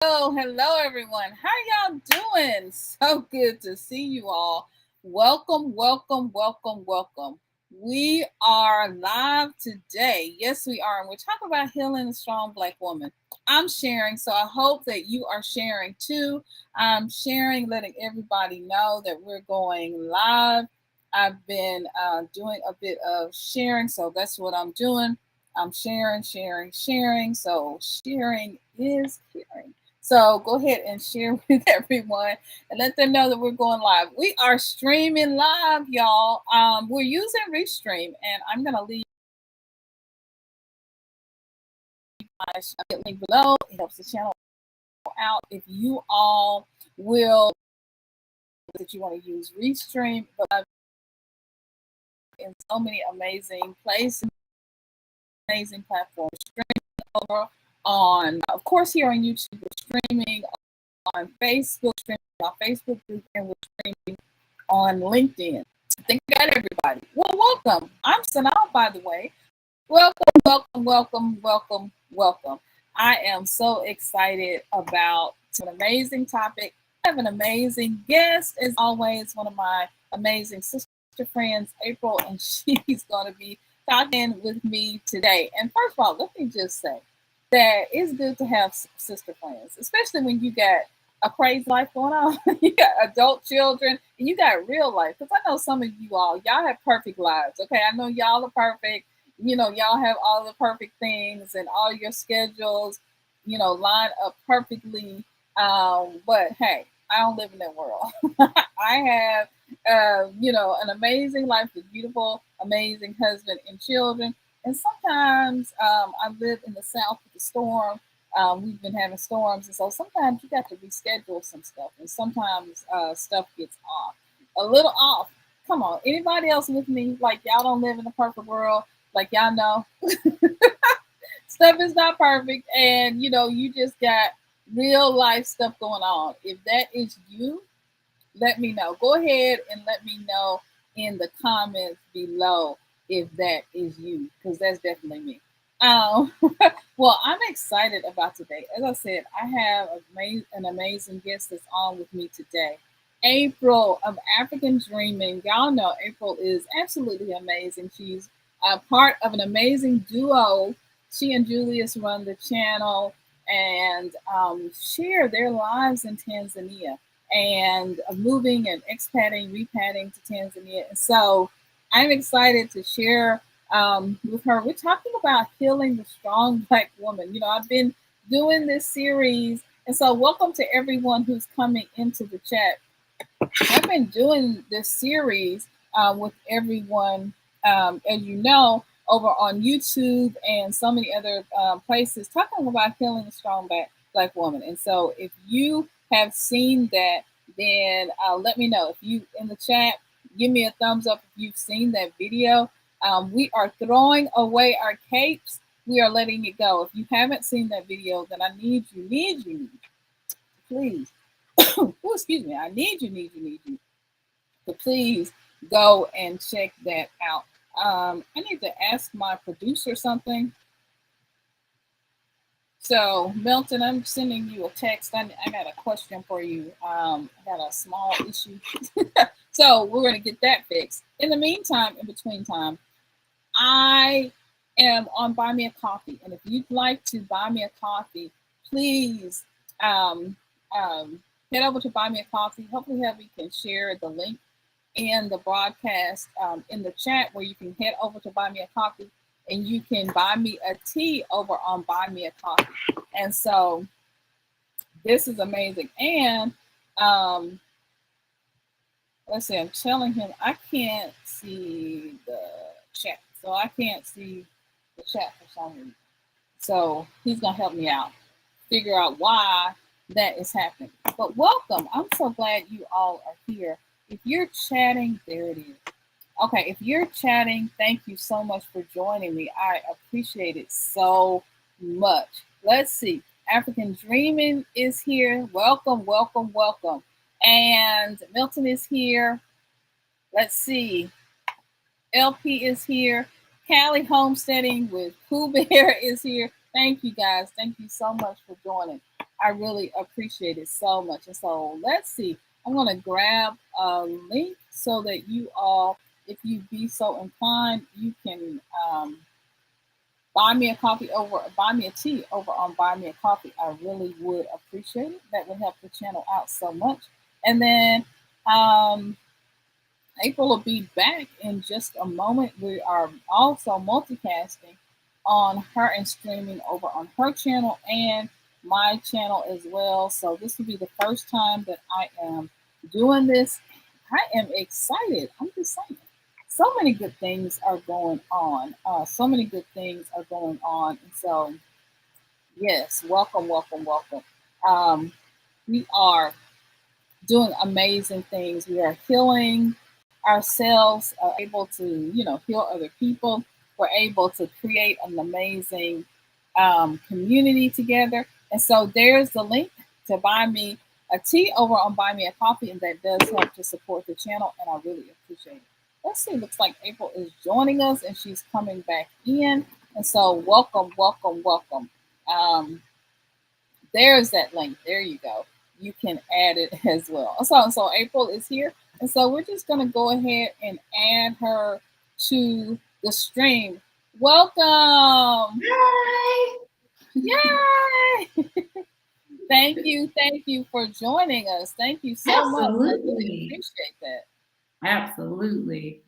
Hello, everyone. How y'all doing? So good to see you all. Welcome, welcome, welcome, welcome. We are live today. Yes, we are. And we're talking about healing a strong Black woman. I'm sharing, so I hope that you are sharing too. I'm sharing, letting everybody know that we're going live. I've been doing a bit of sharing, so that's what I'm doing. I'm sharing, sharing, sharing. So sharing is caring. So go ahead and share with everyone and let them know that we're going live. We are streaming live, y'all. We're using Restream, and I'm gonna leave my link below. It helps the channel out. If you all will that you want to use Restream, but in so many amazing places, amazing platforms, streaming over on, of course, here on YouTube, we're streaming on Facebook, streaming on Facebook group, and we're streaming on LinkedIn. I think I got everybody. Well, welcome. I'm Synolve, by the way. Welcome, welcome, welcome, welcome, welcome. I am so excited about an amazing topic. I have an amazing guest, as always, one of my amazing sister friends, April, and she's going to be talking with me today. And first of all, let me just say that it's good to have sister friends, especially when you got a crazy life going on. You got adult children and you got real life. Because I know some of you y'all have perfect lives. Okay, I know y'all are perfect. Y'all have all the perfect things and all your schedules, line up perfectly. But hey, I don't live in that world. I have, an amazing life with beautiful, amazing husband and children. And sometimes I live in the South with the storm. We've been having storms, and so sometimes you got to reschedule some stuff, and sometimes stuff gets off, a little off. Come on, anybody else with me? Like y'all don't live in a perfect world, like y'all know stuff is not perfect, and you just got real life stuff going on. If that is you, let me know. Go ahead and let me know in the comments below if that is you, because that's definitely me. Um, well, I'm excited about today. As I said, I have an amazing guest that's on with me today. April of Afrikan Dreamin. Y'all know April is absolutely amazing. She's a part of an amazing duo. She and Julius run the channel and share their lives in Tanzania and moving and expating, repatting to Tanzania. And so I'm excited to share with her. We're talking about healing the strong Black woman. I've been doing this series. And so welcome to everyone who's coming into the chat. I've been doing this series with everyone, as you know, over on YouTube and so many other places, talking about healing a strong Black woman. And so if you have seen that, then let me know. If you in the chat, give me a thumbs up if you've seen that video. We are throwing away our capes. We are letting it go. If you haven't seen that video, then I need you, please. Oh, excuse me. I need you. So please go and check that out. I need to ask my producer something. So, Milton, I'm sending you a text. I got a question for you. I got a small issue. So, we're going to get that fixed. In the meantime, in between time, I am on Buy Me a Coffee. And if you'd like to buy me a coffee, please head over to Buy Me a Coffee. Hopefully, we can share the link in the broadcast in the chat where you can head over to Buy Me a Coffee and you can buy me a tea over on Buy Me a Coffee. And so this is amazing. And let's see, I'm telling him I can't see the chat. So I can't see the chat for some reason. So he's going to help me out, figure out why that is happening. But welcome. I'm so glad you all are here. If you're chatting, there it is. Okay, if you're chatting, thank you so much for joining me. I appreciate it so much. Let's see. Afrikan Dreamin is here. Welcome, welcome, welcome. And Milton is here. Let's see. LP is here. Callie Homesteading with Pooh Bear is here. Thank you guys. Thank you so much for joining. I really appreciate it so much. And so let's see. I'm going to grab a link so that you all, if you be so inclined, you can buy me a coffee over, buy me a tea over on Buy Me a Coffee. I really would appreciate it. That would help the channel out so much. And then um, April will be back in just a moment. We are also multicasting on her and streaming over on her channel and my channel as well. So this will be the first time that I am doing this. I am excited. I'm just saying. So many good things are going on. So many good things are going on. And so, yes, welcome, welcome, welcome. Um, we are doing amazing things. We are healing ourselves, able to, heal other people. We're able to create an amazing community together. And so there's the link to buy me a tea over on Buy Me a Coffee, and that does help to support the channel, and I really appreciate it. Let's see, looks like April is joining us and she's coming back in. And so welcome, welcome, welcome. Um, there's that link. There you go. You can add it as well. So April is here. And so we're just going to go ahead and add her to the stream. Welcome. Hi. Yay. Thank you for joining us. Thank you so much. I really Absolutely. appreciate that. Absolutely.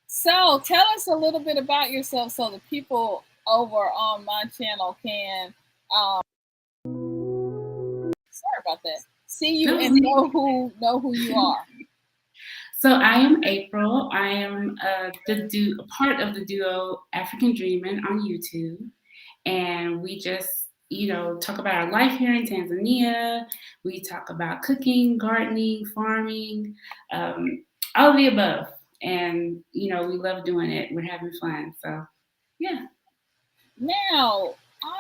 So tell us a little bit about yourself so the people over on my channel can sorry about that. See you No. and know who you are. So I am April. I am a part of the duo Afrikan Dreamin on YouTube, and we just talk about our life here in Tanzania. We talk about cooking, gardening, farming, all of the above, and we love doing it. We're having fun. So yeah. Now,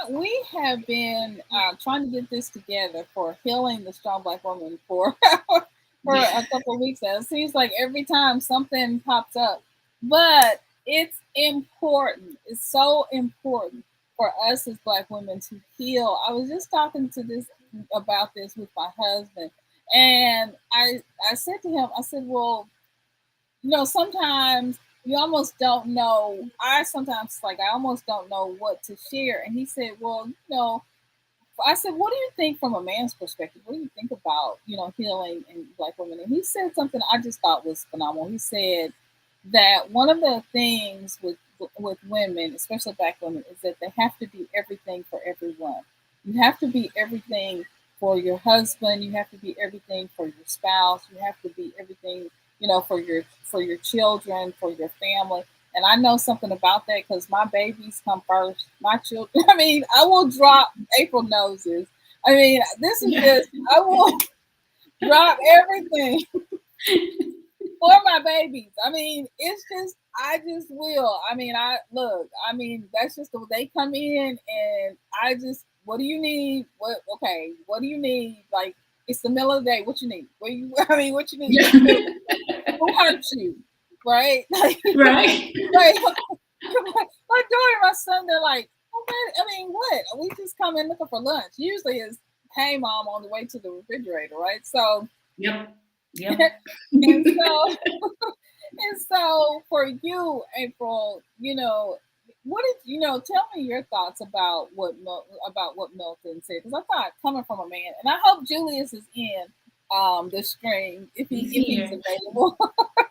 we have been trying to get this together for healing the strong black woman for for Yeah. a couple of weeks now. It seems like every time something pops up, but it's important. It's so important for us as black women to heal. I was just talking to this about this with my husband, and I said to him, I said, well, sometimes you almost don't know. I sometimes like I almost don't know what to share. And he said, well, I said, what do you think from a man's perspective? What do you think about, healing in black women? And he said something I just thought was phenomenal. He said that one of the things with women, especially black women, is that they have to be everything for everyone. You have to be everything for your husband. You have to be everything for your spouse. You have to be everything, for your children, for your family. And I know something about that because my babies come first. My children. I mean, I will drop. April knows this. I mean, this is Yeah. just. I will drop everything for my babies. I mean, it's just I just will. I mean, I look. I mean, that's just the way they come in, and I just. What do you need? What? Okay. What do you need? Like it's the middle of the day. What you need? What you? I mean, what you need? Yeah. What you feel? Who hurt you? Right? Like, Right. right. My daughter, my son, they're like, oh man, I mean, what? We just come in looking for lunch. Usually it's, hey mom, on the way to the refrigerator, right? So Yep. Yep. and so and so for you, April, what did tell me your thoughts about about what Milton said? Because I thought coming from a man, and I hope Julius is in the stream He's if he's here. available.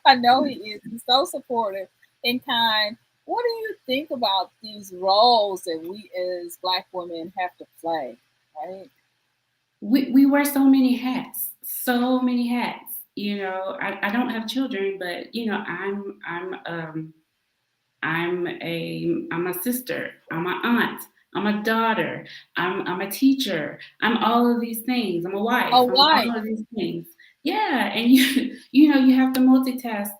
I know he is. He's so supportive and kind. What do you think about these roles that we as black women have to play? Right? We wear so many hats, so many hats. I don't have children, but I'm a sister, I'm an aunt, I'm a daughter, I'm a teacher, I'm all of these things. I'm a wife, Oh, I'm why? all of these things. Yeah, and you have to multitask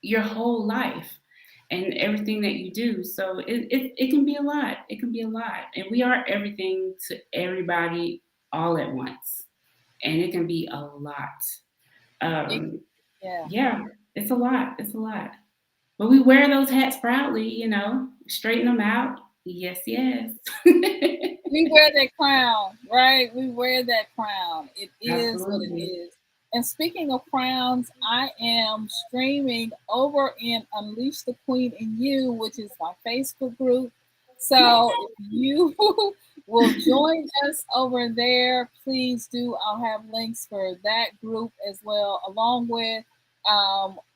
your whole life and everything that you do. So it can be a lot. It can be a lot. And we are everything to everybody all at once. And it can be a lot. It, Um, yeah. yeah, it's a lot. It's a lot. But we wear those hats proudly, straighten them out. Yes, yes. We wear that crown, right? We wear that crown. It is what it Absolutely. is. And speaking of crowns, I am streaming over in Unleash the Queen in You, which is my Facebook group. So if you will join us over there, please do. I'll have links for that group as well, along with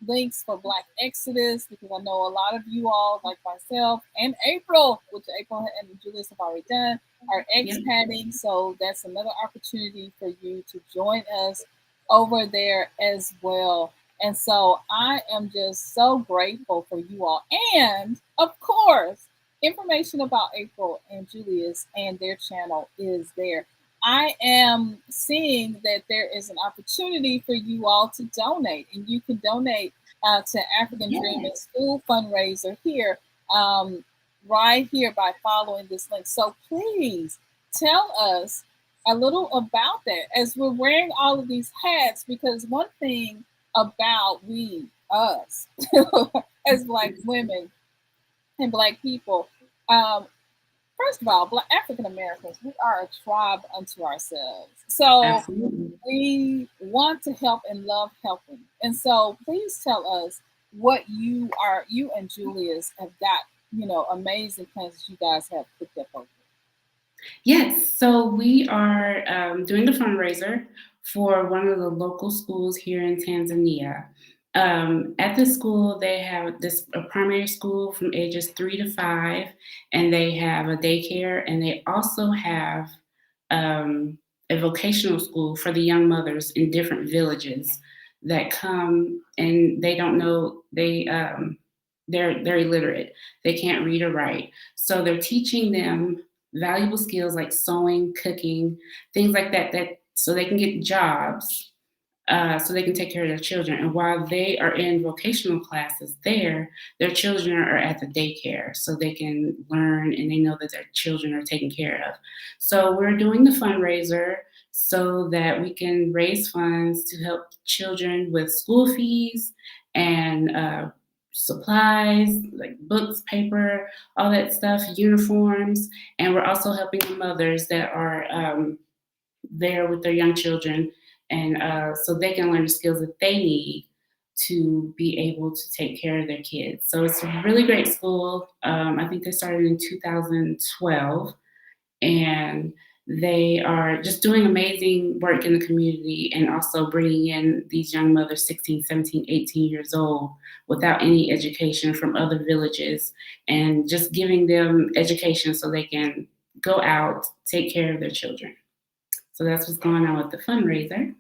links for Black Exodus, because I know a lot of you all, like myself and April, which April and Julius have already done, are Yep. expatting. So that's another opportunity for you to join us over there as well. And so I am just so grateful for you all. And of course, information about April and Julius and their channel is there. I am seeing that there is an opportunity for you all to donate, and you can donate to African Dreamin Yes. School fundraiser here, right here by following this link. So please tell us a little about that as we're wearing all of these hats, because one thing about us, as Black women and Black people, um, first of all, Black African Americans, we are a tribe unto ourselves. So Absolutely. we want to help and love helping. And so please tell us what you and Julius have got, amazing plans that you guys have put up over. Yes, so we are doing the fundraiser for one of the local schools here in Tanzania. At the school, they have a primary school from ages 3 to 5, and they have a daycare, and they also have a vocational school for the young mothers in different villages that come, and they don't know they're illiterate. They can't read or write, so they're teaching them valuable skills like sewing, cooking, things like that, so they can get jobs, so they can take care of their children. And while they are in vocational classes there, their children are at the daycare, so they can learn and they know that their children are taken care of. So we're doing the fundraiser so that we can raise funds to help children with school fees and supplies like books, paper, all that stuff, uniforms. And we're also helping the mothers that are there with their young children, and so they can learn the skills that they need to be able to take care of their kids. So it's a really great school. I think they started in 2012, and they are just doing amazing work in the community and also bringing in these young mothers, 16, 17, 18 years old, without any education, from other villages, and just giving them education so they can go out, take care of their children. So that's what's going on with the fundraiser.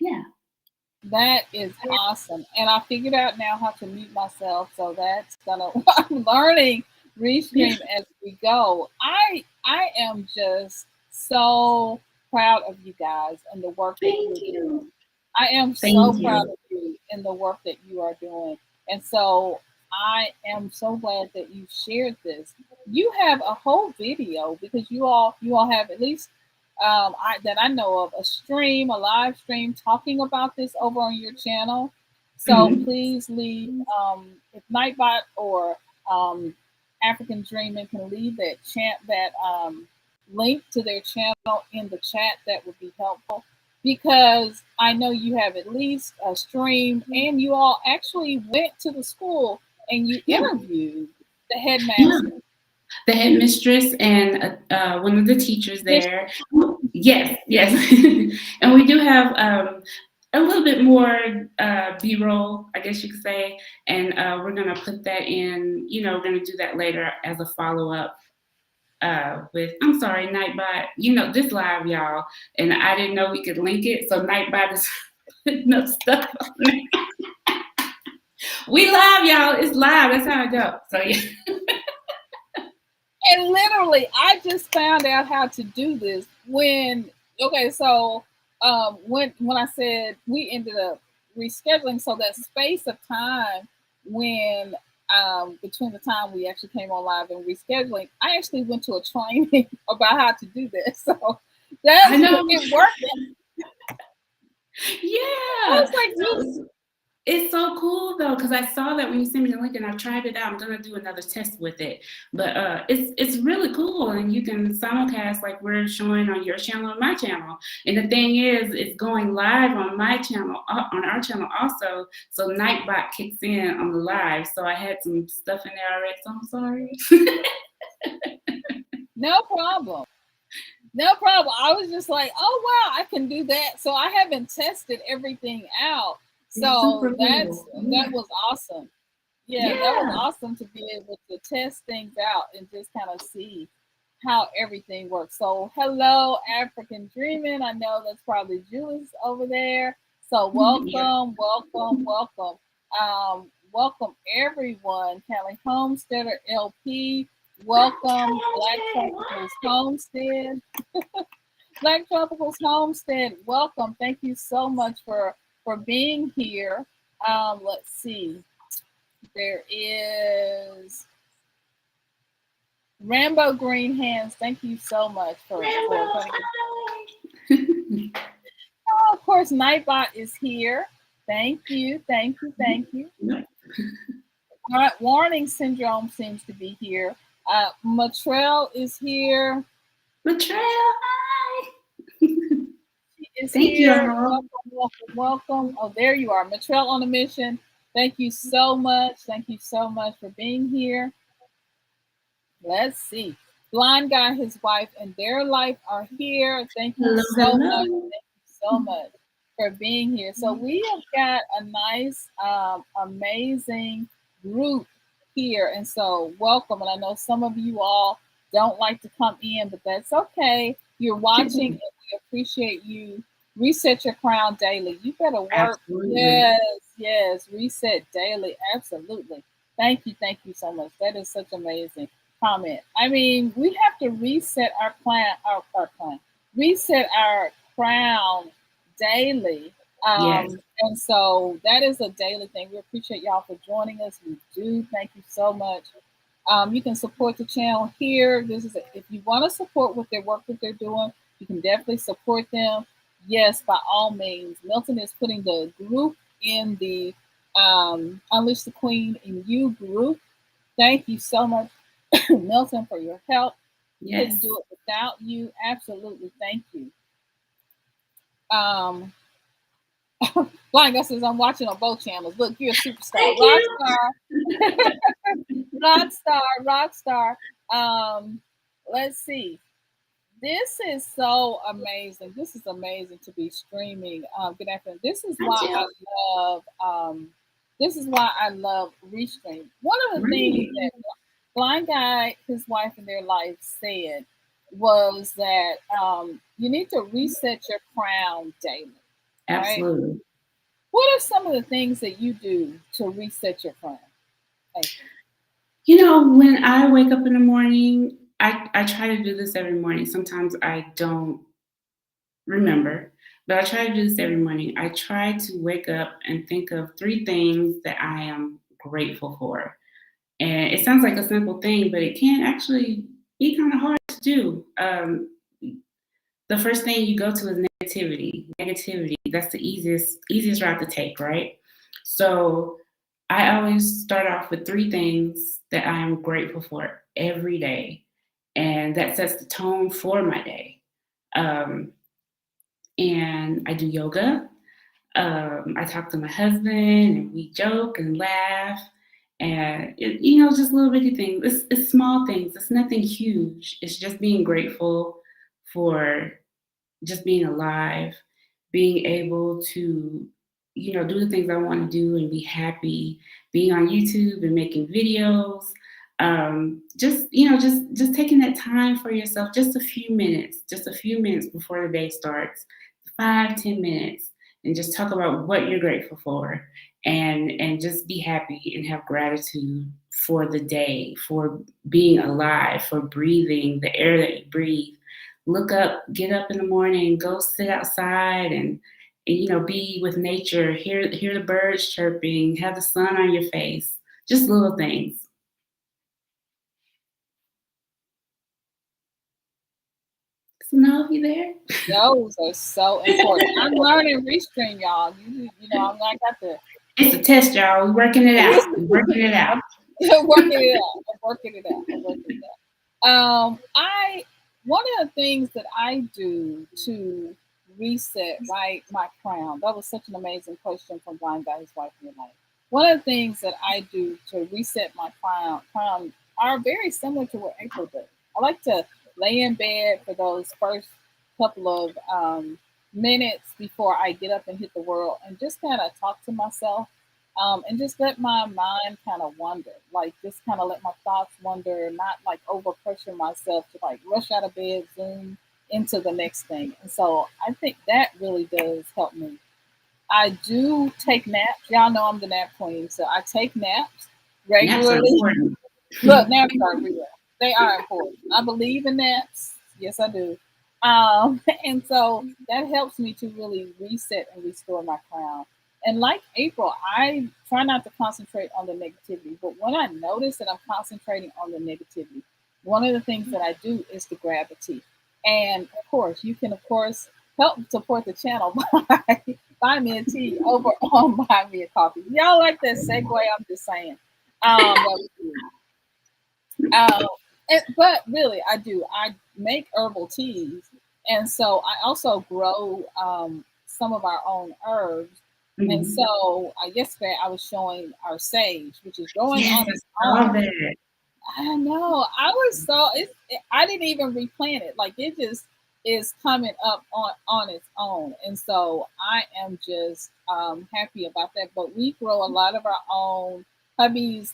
Yeah. That is awesome. And I figured out now how to mute myself. So that's gonna I'm learning Yeah. Restream as we go. I am just so proud of you guys and the work that Thank you're you. doing. I am so Thank proud you. of you in the work that you are doing. And so I am so glad that you shared this. You have a whole video, because you all have at least that I know of, a live stream talking about this over on your channel. So Mhm. please leave, if Nightbot or um, African Dreamin can leave that link to their channel in the chat. That would be helpful, because I know you have at least a stream, and you all actually went to the school and you Yeah. interviewed the Yeah. headmaster. The headmistress and one of the teachers there. Yes, yes. And we do have a little bit more B-roll, I guess you could say. And we're going to put that in, we're going to do that later as a follow-up with, I'm sorry, Nightbot. This live, y'all. And I didn't know we could link it. So Nightbot is putting up stuff on there. We live, y'all. It's live. That's how it goes. So, yeah. And literally, I just found out how to do this when I said we ended up rescheduling, so that space of time when between the time we actually came on live and rescheduling, I actually went to a training about how to do this. So I that know. it worked. I Yeah. was like, It's so cool though, because I saw that when you sent me the link and I tried it out. I'm gonna do another test with it, but it's really cool, and you can simulcast like we're showing on your channel and my channel. And the thing is, it's going live on my channel, on our channel also. So Nightbot kicks in on the live. So I had some stuff in there already. So I'm sorry. No problem. No problem. I was just like, oh wow, I can do that. So I haven't tested everything out. So that was awesome. Yeah, that was awesome to be able to test things out and just kind of see how everything works. So hello, Afrikan Dreamin. I know that's probably Julius over there. So welcome, welcome, welcome. Welcome everyone. Kelly Homesteader LP. Welcome, Black Tropicals Homestead. Black Tropicals Homestead, welcome. Thank you so much for being here. Let's see. There is Rambo Green Hands. Thank you so much for of course, Nightbot is here. Thank you, thank you, thank you. Warning Syndrome seems to be here. Matrell is here. Matrell, hi. She is here. Welcome, welcome, welcome. Oh, there you are. Matrell on a mission. Thank you so much. Thank you so much for being here. Let's see. Blind Guy, his wife, and their life are here. Thank you so much. Thank you so much for being here. So we have got a nice, amazing group here. And so welcome. And I know some of you all don't like to come in, but that's okay. You're watching and we appreciate you. Reset your crown daily. You better work. Absolutely. Yes. Reset daily. Absolutely. Thank you so much. That is such amazing comment. I mean, we have to reset our reset our crown daily. And so that is a daily thing. We appreciate y'all for joining us. We do. Thank you so much. You can support the channel here. If you want to support what their work that they're doing, you can definitely support them. Yes, by all means. Milton is putting the group in the Unleash the Queen in You group. Thank you so much, Milton, for your help. Yes. Couldn't do it without you. Absolutely. Thank you. Blind Guy says, I'm watching on both channels. Look, you're a superstar. Rockstar. Let's see. This is so amazing. This is amazing to be streaming. Good afternoon. This is why I love Restream. One of the things that Blind Guy, his wife, and their life said was that you need to reset your crown daily. Absolutely. Right? What are some of the things that you do to reset your crown? You know, when I wake up in the morning, I try to do this every morning. Sometimes I don't remember, but I try to do this every morning. I try to wake up and think of 3 things that I am grateful for. And it sounds like a simple thing, but it can actually be kind of hard to do. The first thing you go to is negativity. That's the easiest route to take, right? So I always start off with 3 things that I am grateful for every day. And that sets the tone for my day. And I do yoga. I talk to my husband and we joke and laugh. And, just little bitty things. It's small things. It's nothing huge. It's just being grateful for just being alive, being able to, do the things I want to do and be happy, being on YouTube and making videos. Just taking that time for yourself, just a few minutes before the day starts, 5-10 minutes, and just talk about what you're grateful for, and just be happy and have gratitude for the day, for being alive, for breathing the air that you breathe. Look up, get up in the morning, go sit outside and be with nature, hear the birds chirping, have the sun on your face, just little things. Synolve, you there? Those are so important. I'm learning Restream, y'all. I got It's a test, y'all. We're working it out. We're working it out. I'm working it out. I'm working it out. I'm working it out. I One of the things that I do to reset my crown. That was such an amazing question from Blind Guy, his wife, and life. One of the things that I do to reset my crown are very similar to what April does. I like to lay in bed for those first couple of minutes before I get up and hit the world, and just kind of talk to myself, and just let my mind kind of wander, like just kind of let my thoughts wander, not like over pressure myself to like rush out of bed, zoom into the next thing. And so I think that really does help me. I do take naps. Y'all know I'm the nap queen, so I take naps Naps are regularly. important. Look, naps are real. They are important. I believe in naps. Yes, I do. And so that helps me to really reset and restore my crown. And like April, I try not to concentrate on the negativity. But when I notice that I'm concentrating on the negativity, one of the things that I do is to grab a tea. And of course, you can, of course, help support the channel by buy me a tea over on Buy Me a Coffee. Y'all like that segue? I'm just saying. That was good. Um, but really, I do. I make herbal teas, and so I also grow some of our own herbs. And Mhm. so yesterday I was showing our sage, which is growing Yes, on its I saw own. that. I know. I was so I didn't even replant it. Like it just is coming up on its own, and so I am just happy about that. But we grow a lot of our own. Hubby's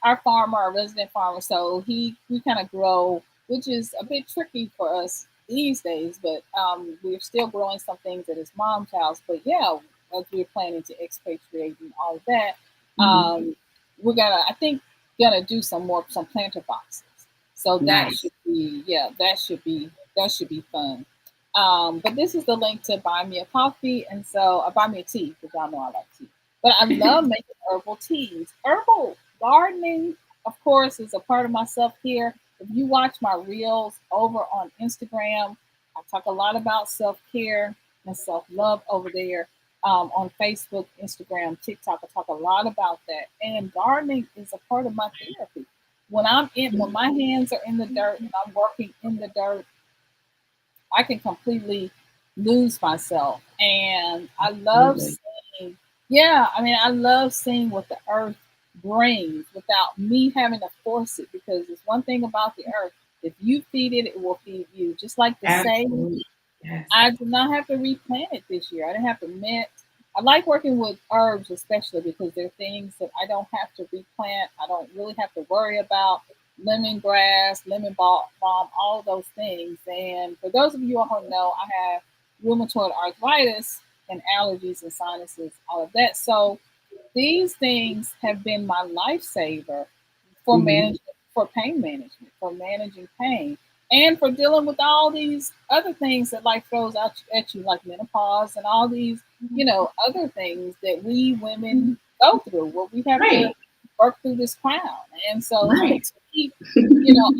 our farmer, our resident farmer. So we kind of grow, which is a bit tricky for us these days. But we're still growing some things at his mom's house. But yeah, as we're planning to expatriate and all of that, Mhm. we're I think, gonna do some planter boxes. So that Nice. should be yeah, that should be fun. But this is the link to buy me a coffee, and so buy me a tea because y'all know I like tea. But I love making herbal teas. Herbal gardening, of course, is a part of my self care. If you watch my reels over on Instagram, I talk a lot about self care and self love over there. On Facebook, Instagram, TikTok, I talk a lot about that. And gardening is a part of my therapy. When my hands are in the dirt and I'm working in the dirt, I can completely lose myself. And I love Absolutely. seeing, yeah, I mean, I love seeing what the earth brings without me having to force it, because it's one thing about the earth. If you feed it, it will feed you. Just like the sage, Absolutely. Yes. I did not have to replant it this year. I didn't have to mint. I like working with herbs, especially because they're things that I don't have to replant. I don't really have to worry about lemongrass, balm, all those things. And for those of you who know, I have rheumatoid arthritis and allergies and sinuses, all of that. So these things have been my lifesaver for Mhm. managing for pain management, for managing pain, and for dealing with all these other things that life throws out at you, like menopause and all these, other things that we women go through, where we have to Right. work through this crown. And so Right. to keep, you know,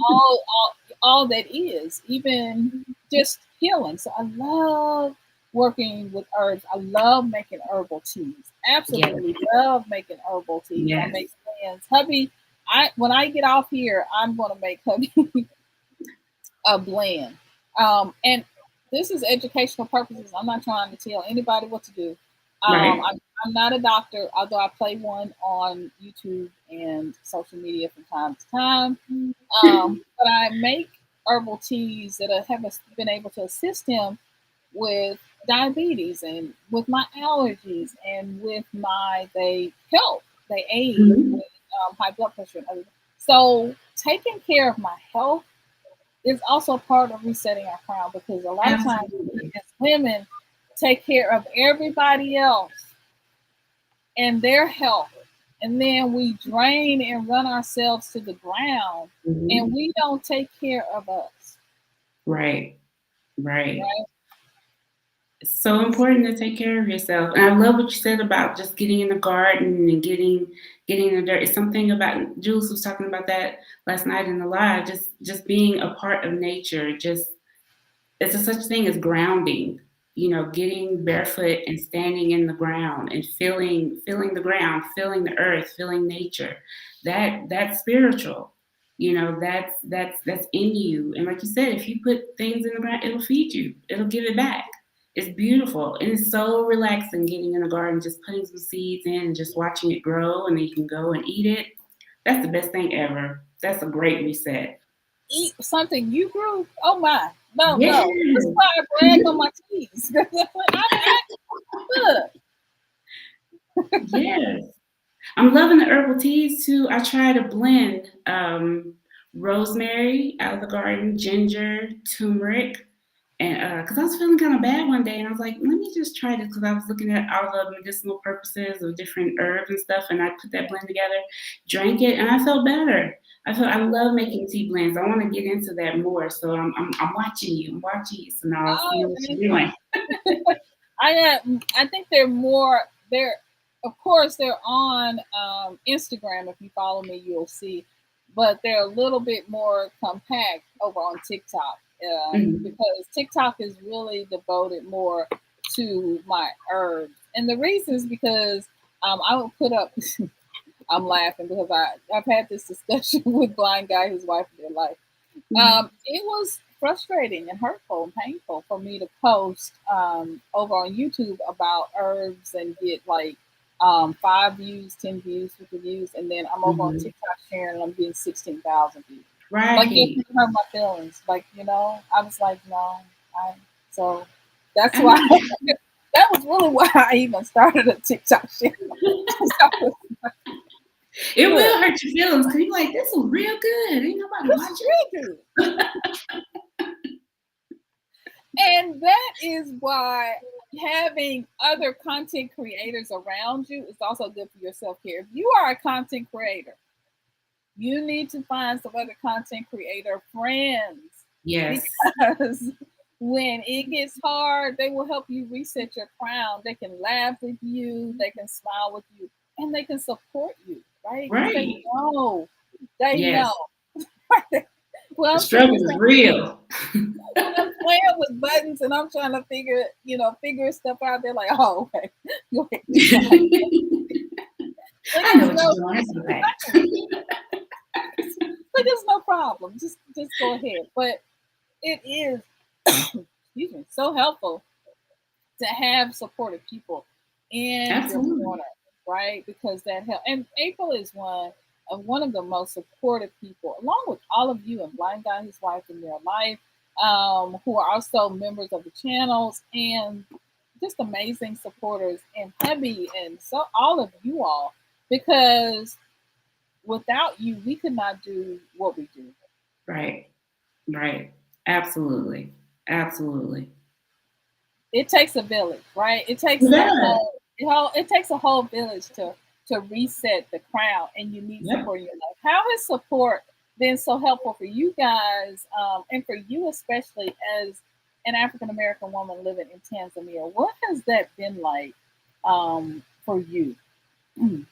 all that is, even just healing. So I love working with herbs. I love making herbal teas. Yes. Absolutely love making herbal teas. I Yes. make plans. Hubby, when I get off here, I'm gonna make hubby a blend. And this is educational purposes. I'm not trying to tell anybody what to do. Right. I'm not a doctor, although I play one on YouTube and social media from time to time. But I make herbal teas that have been able to assist him with diabetes and with my allergies and with they aid Mhm. with high blood pressure and other. So taking care of my health is also part of resetting our crown, because a lot of times we Absolutely. as women take care of everybody else and their health, and then we drain and run ourselves to the ground, and Mhm. we don't take care of us, Right. Right. right? It's so important to take care of yourself. And I love what you said about just getting in the garden and getting in the dirt. It's something about Jules was talking about that last night in the live. Just being a part of nature. Just it's a such thing as grounding. getting barefoot and standing in the ground and feeling the ground, feeling the earth, feeling nature. That's spiritual. That's in you. And like you said, if you put things in the ground, it'll feed you. It'll give it back. It's beautiful. And it's so relaxing getting in the garden, just putting some seeds in and just watching it grow, and then you can go and eat it. That's the best thing ever. That's a great reset. Eat something you grew? Oh my. No, Yes. no. This is why I brag on my cheese. Good. Yes. I'm loving the herbal teas too. I try to blend rosemary out of the garden, ginger, turmeric, and because I was feeling kind of bad one day, and I was like, let me just try this because I was looking at all the medicinal purposes of different herbs and stuff, and I put that blend together, drank it, and I felt better. I love making tea blends. I want to get into that more, so I'm watching you. I'm watching you, so now I'll see Oh, what you're doing. I think they're more they're of course they're on Instagram. If you follow me, you'll see, but they're a little bit more compact over on TikTok Mhm. because TikTok is really devoted more to my herbs, and the reason is because I would put up. I'm laughing because I've had this discussion with blind guy whose wife in their life. Mhm. It was frustrating and hurtful and painful for me to post over on YouTube about herbs and get like 5 views, 10 views, 50 views, and then I'm over on Mhm. TikTok sharing and I'm getting 16,000 views. Like it Right. hurt my feelings. Like I was like, no, I so that's I why know. that was really why I even started a TikTok channel. It Look, will hurt your feelings because you're like, this is real good. Ain't nobody this is watching. real good. And that is why having other content creators around you is also good for your self care. If you are a content creator, you need to find some other content creator friends Yes. because when it gets hard, they will help you reset your crown. They can laugh with you, they can smile with you, and they can support you, right? Because Right. they know. Yes. Well, The I'm sitting struggle here is saying, real. when I'm playing with buttons and I'm trying to figure stuff out, they're like, "Oh, okay, go ahead." Like, I know it's what you're doing. It's okay. like it's no problem. Just go ahead. But it is, excuse me, so helpful to have supportive people in your Absolutely. corner, right? Because that help. And April is one of the most supportive people, along with all of you and Blind Guy, his wife, in their life, who are also members of the channels and just amazing supporters and Hebby and so all of you all, because without you, we could not do what we do. Right. Right. Absolutely. Absolutely. It takes a village, right? It takes It does. it takes a whole village to reset the crown, and you need Yep. support in your life. How has support been so helpful for you guys, and for you especially as an African American woman living in Tanzania? What has that been like for you? Mm.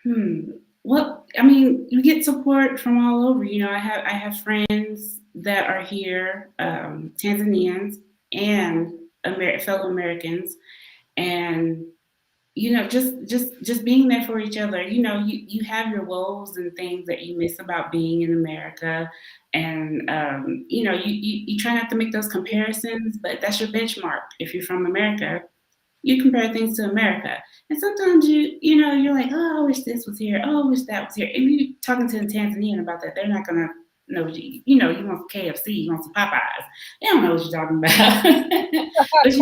Hmm. Well, I mean, you get support from all over. I have friends that are here, Tanzanians and fellow Americans, and just being there for each other. You have your woes and things that you miss about being in America, and you try not to make those comparisons, but that's your benchmark. If you're from America, you compare things to America. And sometimes you're like, oh, I wish this was here. Oh, I wish that was here. And you talking to the Tanzanian about that, they're not gonna know what you want KFC, you want some Popeyes. They don't know what you're talking about. But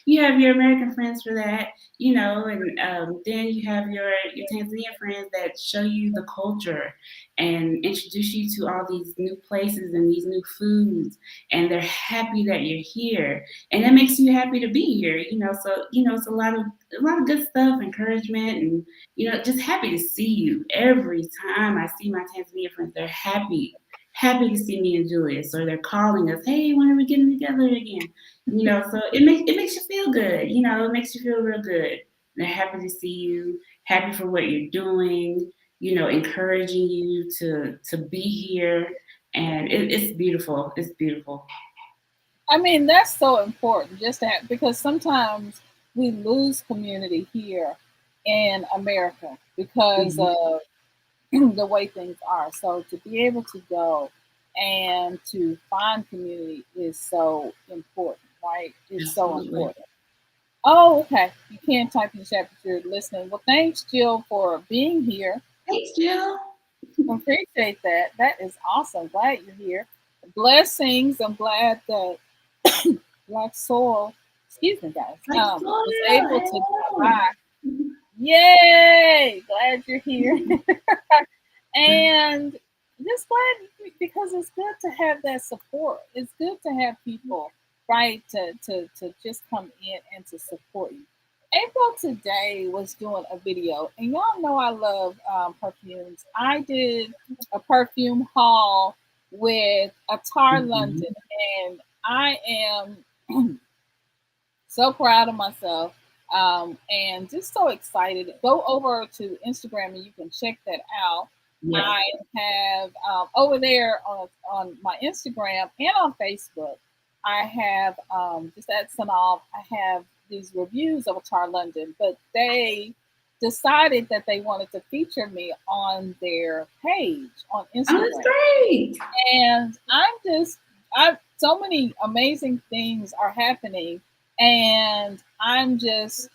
you have your American friends for that, and then you have your Tanzanian friends that show you the culture and introduce you to all these new places and these new foods, and they're happy that you're here, and that makes you happy to be here. So it's a lot of good stuff, encouragement, and just happy to see you. Every time I see my Tanzania friends, they're happy to see me and Julius, or they're calling us, hey, when are we getting together again? So it makes you feel good. It makes you feel real good. They're happy to see you, happy for what you're doing, encouraging you to be here, and it's beautiful. It's beautiful. I mean, that's so important just to have, because sometimes we lose community here in America because Mhm. of the way things are. So to be able to go and to find community is so important, right? It's so Absolutely. important. Oh, okay. You can't type in the chat, but you're listening. Well, thanks, Jill, for being here. Thanks, Jill. Appreciate that. That is awesome. Glad you're here. Blessings. I'm glad that Black Soul, excuse me, guys, Like was able Florida. to come Hello. by. Yay! Glad you're here. And just glad because it's good to have that support. It's good to have people, right, to just come in and to support you. April today was doing a video, and y'all know I love perfumes. I did a perfume haul with Atar Mhm. London, and I am so proud of myself, and just so excited. Go over to Instagram and you can check that out. Yes. I have over there on my Instagram and on Facebook. I have just at Synolve. I have these reviews of Atar London, but they decided that they wanted to feature me on their page on Oh, that's Instagram, great. and I so many amazing things are happening, and I'm just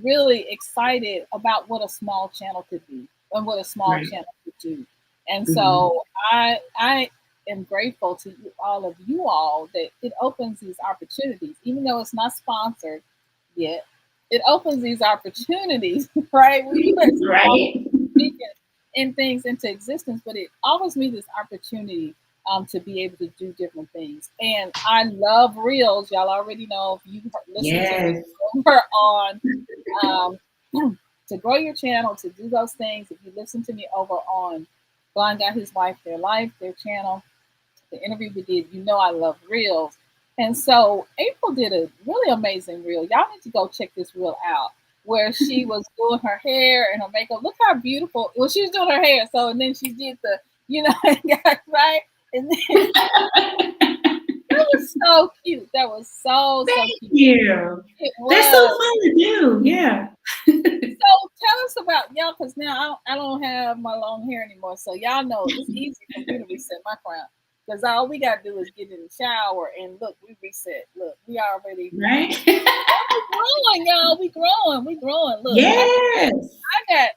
really excited about what a small channel could be and what a small Right. channel could do. And Hmm. so I am grateful to you all that it opens these opportunities, even though it's not sponsored yet. It opens these opportunities, right? We put Right. speaking in things into existence, but it offers me this opportunity to be able to do different things. And I love reels. Y'all already know if you listen to me Yes. over on um, to grow your channel, to do those things. If you listen to me over on Blind Guy, His Wife, Their Life, their channel, the interview we did, you know I love reels. And so April did a really amazing reel. Y'all need to go check this reel out where she was doing her hair and her makeup. Look how beautiful. Well, she was doing her hair. So, and then she did the, right? And then that was so cute. That was so Thank cute. you. It They're so was. fun to do. Yeah. So tell us about y'all, because now I don't have my long hair anymore. So y'all know it's easy for me to reset my crown. Because all we gotta do is get in the shower and look, we reset. Look, we already Right. we growing, y'all. We growing. Look, Yes.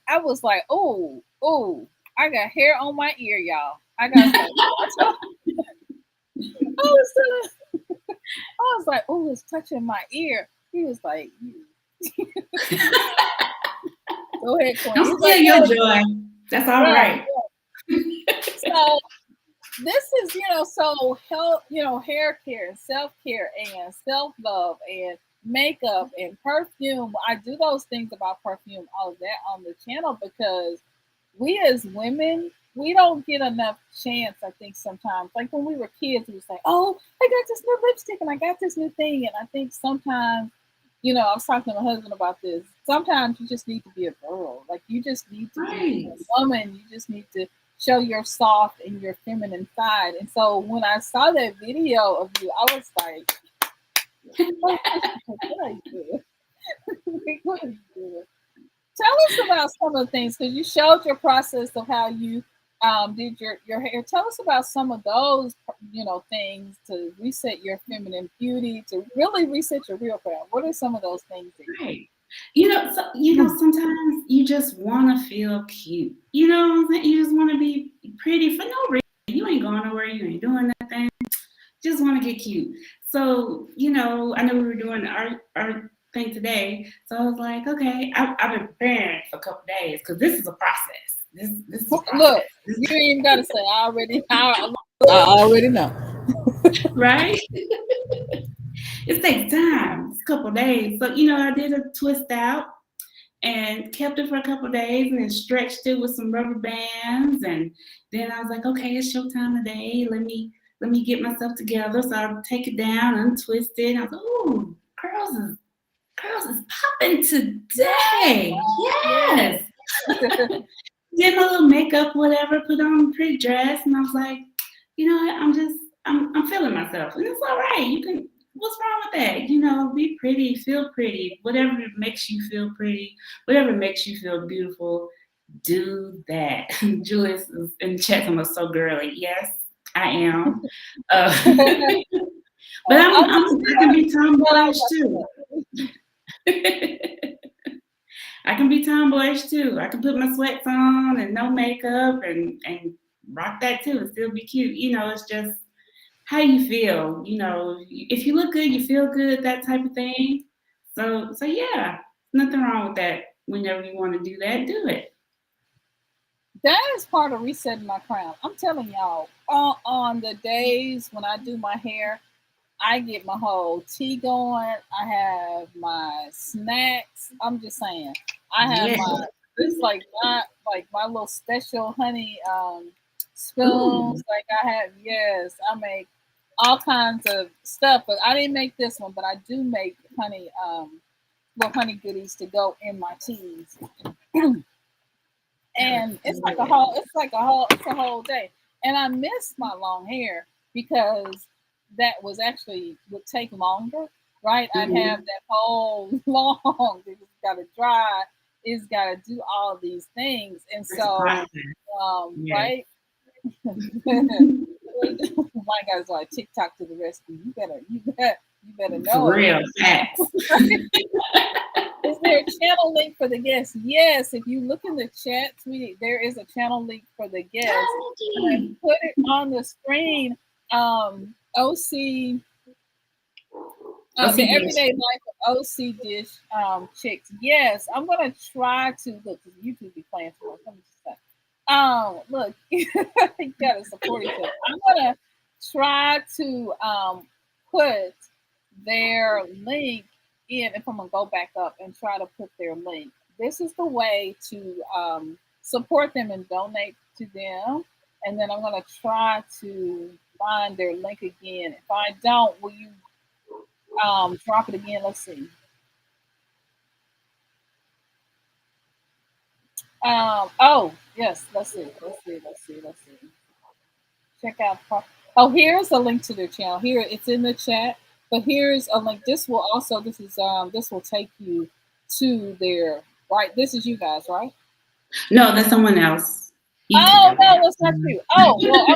I was like, oh, I got hair on my ear, y'all. I got so I was I was like, oh, it's touching my ear. He was like, go ahead, Queen. Don't He's like, steal your joy. That's all right. right. So this is, so health, hair care and self care and self love and makeup and perfume. I do those things about perfume, all of that on the channel because we as women, we don't get enough chance, I think, sometimes. Like when we were kids, we was like, oh, I got this new lipstick and I got this new thing. And I think sometimes, I was talking to my husband about this. Sometimes you just need to be a girl. Like you just need to be Right. a woman. You just need to show your soft and your feminine side. And so when I saw that video of you, I was like, what are you doing? What are you doing? Tell us about some of the things because you showed your process of how you did your hair. Tell us about some of those, things to reset your feminine beauty, to really reset your real crown. What are some of those things that Right. Sometimes you just want to feel cute. You know what I'm saying? You just want to be pretty for no reason. You ain't going nowhere. You ain't doing nothing. Just want to get cute. So, I know we were doing our thing today. So I was like, okay, I've been preparing for a couple days because this is a process. This is a look? process. You ain't even gotta say. I already know. Right? It takes time. It's a couple days. So, I did a twist out and kept it for a couple days and then stretched it with some rubber bands. And then I was like, okay, it's showtime today. Let me get myself together. So I take it down, untwist it. I was like, ooh, curls is popping today. Yeah. Yes. Did my little makeup, whatever, put on a pretty dress, and I was like, you know what? I'm feeling myself, and it's all right. You can. What's wrong with that? You know, be pretty, feel pretty. Whatever makes you feel pretty, whatever makes you feel beautiful, do that. Julius is in the chat. I'm so girly. Yes, I am. But I can be tomboyish too. I can be tomboyish too. I can put my sweats on and no makeup and rock that too and still be cute. You know, it's just how you feel. You know, if you look good, you feel good, that type of thing. So yeah, nothing wrong with that. Whenever you want to do that, do it. That is part of resetting my crown. I'm telling y'all, on the days when I do my hair, I get my whole tea going. I have my snacks. I'm just saying. I have Yeah. my it's like my little special honey Ooh. spoons. Like I have, yes, I make all kinds of stuff. But I didn't make this one, but I do make honey little honey goodies to go in my teas. And it's a whole day. And I missed my long hair because that was actually would take longer, right? I'd have that whole long, it's gotta dry, it's gotta do all these things. And so Yes. right. My guy's like TikTok to the rescue. You better know For it. real, facts. Is there a channel link for the guests? Yes. If you look in the chat, sweetie, there is a channel link for the guests. And I put it on the screen. OC, the Everyday Life of OC Dish chicks. Yes, I'm gonna try to look. YouTube be playing too much. Let me just say. Look, you gotta support each other. I'm gonna try to put their link in. If I'm gonna go back up and try to put their link, this is the way to support them and donate to them. And then I'm gonna try to find their link again. If I don't, will you drop it again? Let's see. Oh yes, let's see. Check out. Oh, here's a link to their channel. Here, it's in the chat. But here's a link. This will also. This will take you to their. Right. This is you guys, right? No, that's someone else. Oh no, it's not you. Oh well,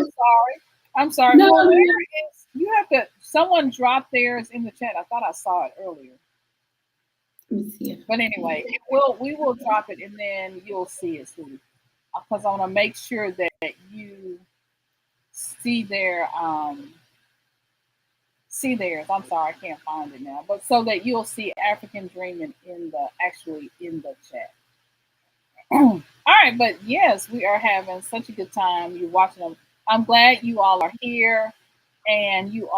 I'm sorry. No. Well, where is you have to? Someone dropped theirs in the chat. I thought I saw it earlier. Let me see. But anyway, we will drop it and then you'll see it soon. Because I want to make sure that you see theirs. I'm sorry, I can't find it now. But so that you'll see Afrikan Dreamin in the chat. All right, but yes, we are having such a good time. You're watching them. I'm glad you all are here. And you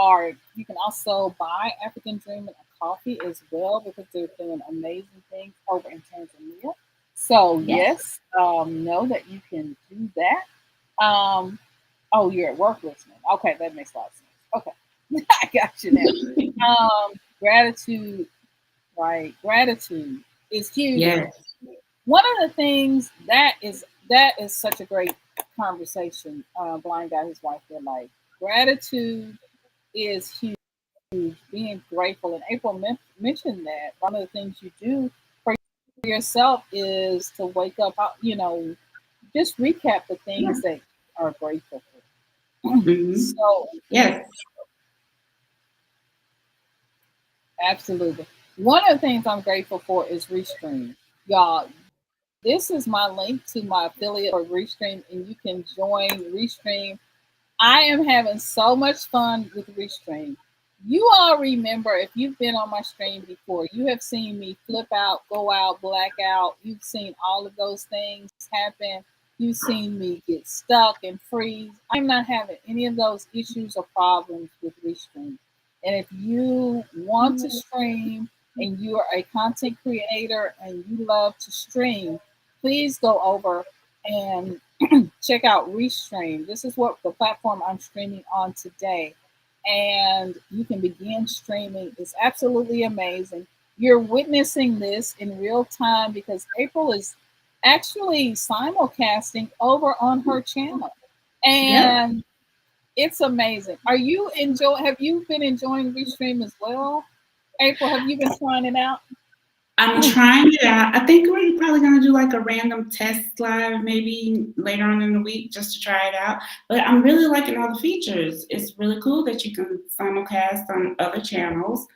can also buy Afrikan Dreamin a coffee as well because they're doing amazing things over in Tanzania. So yes, know that you can do that. Oh, you're at work listening. Okay, that makes a lot of sense. Okay, I got you now. Gratitude, right? Gratitude is huge. Yes. One of the things that is such a great conversation. Blind guy, his wife, they're like, gratitude is huge. Being grateful, and April mentioned that one of the things you do for yourself is to wake up. Just recap the things that you are grateful for. So yes, absolutely. One of the things I'm grateful for is Restream, y'all. This is my link to my affiliate for Restream, and you can join Restream. I am having so much fun with Restream. You all remember, if you've been on my stream before, you have seen me flip out, go out, black out. You've seen all of those things happen. You've seen me get stuck and freeze. I'm not having any of those issues or problems with Restream. And if you want to stream and you are a content creator and you love to stream, please go over and check out Restream. This is what the platform I'm streaming on today. And you can begin streaming. It's absolutely amazing. You're witnessing this in real time because April is actually simulcasting over on her channel. And It's amazing. Are you enjoy? Have you been enjoying Restream as well, April? Have you been trying it out? I'm trying it out. I think we're probably gonna do like a random test live maybe later on in the week just to try it out. But I'm really liking all the features. It's really cool that you can simulcast on other channels.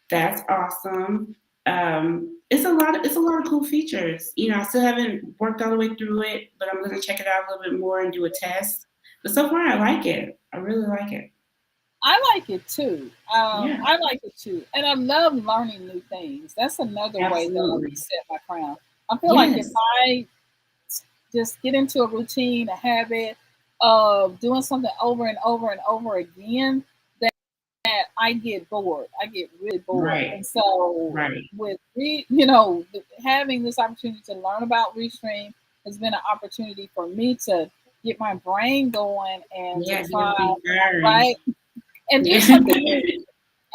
That's awesome. It's a lot of cool features. You know, I still haven't worked all the way through it, but I'm gonna check it out a little bit more and do a test. But so far, I like it. I really like it. I like it too. Yeah, I like it too, and I love learning new things. That's another way that I absolutely. reset my crown. I feel like if Yes, I just get into a routine, a habit of doing something over and over and over again, that I get bored. I get really bored, right, and so right. with having this opportunity to learn about Restream has been an opportunity for me to get my brain going and to Yeah, get try everything firing. right and do Yeah. something new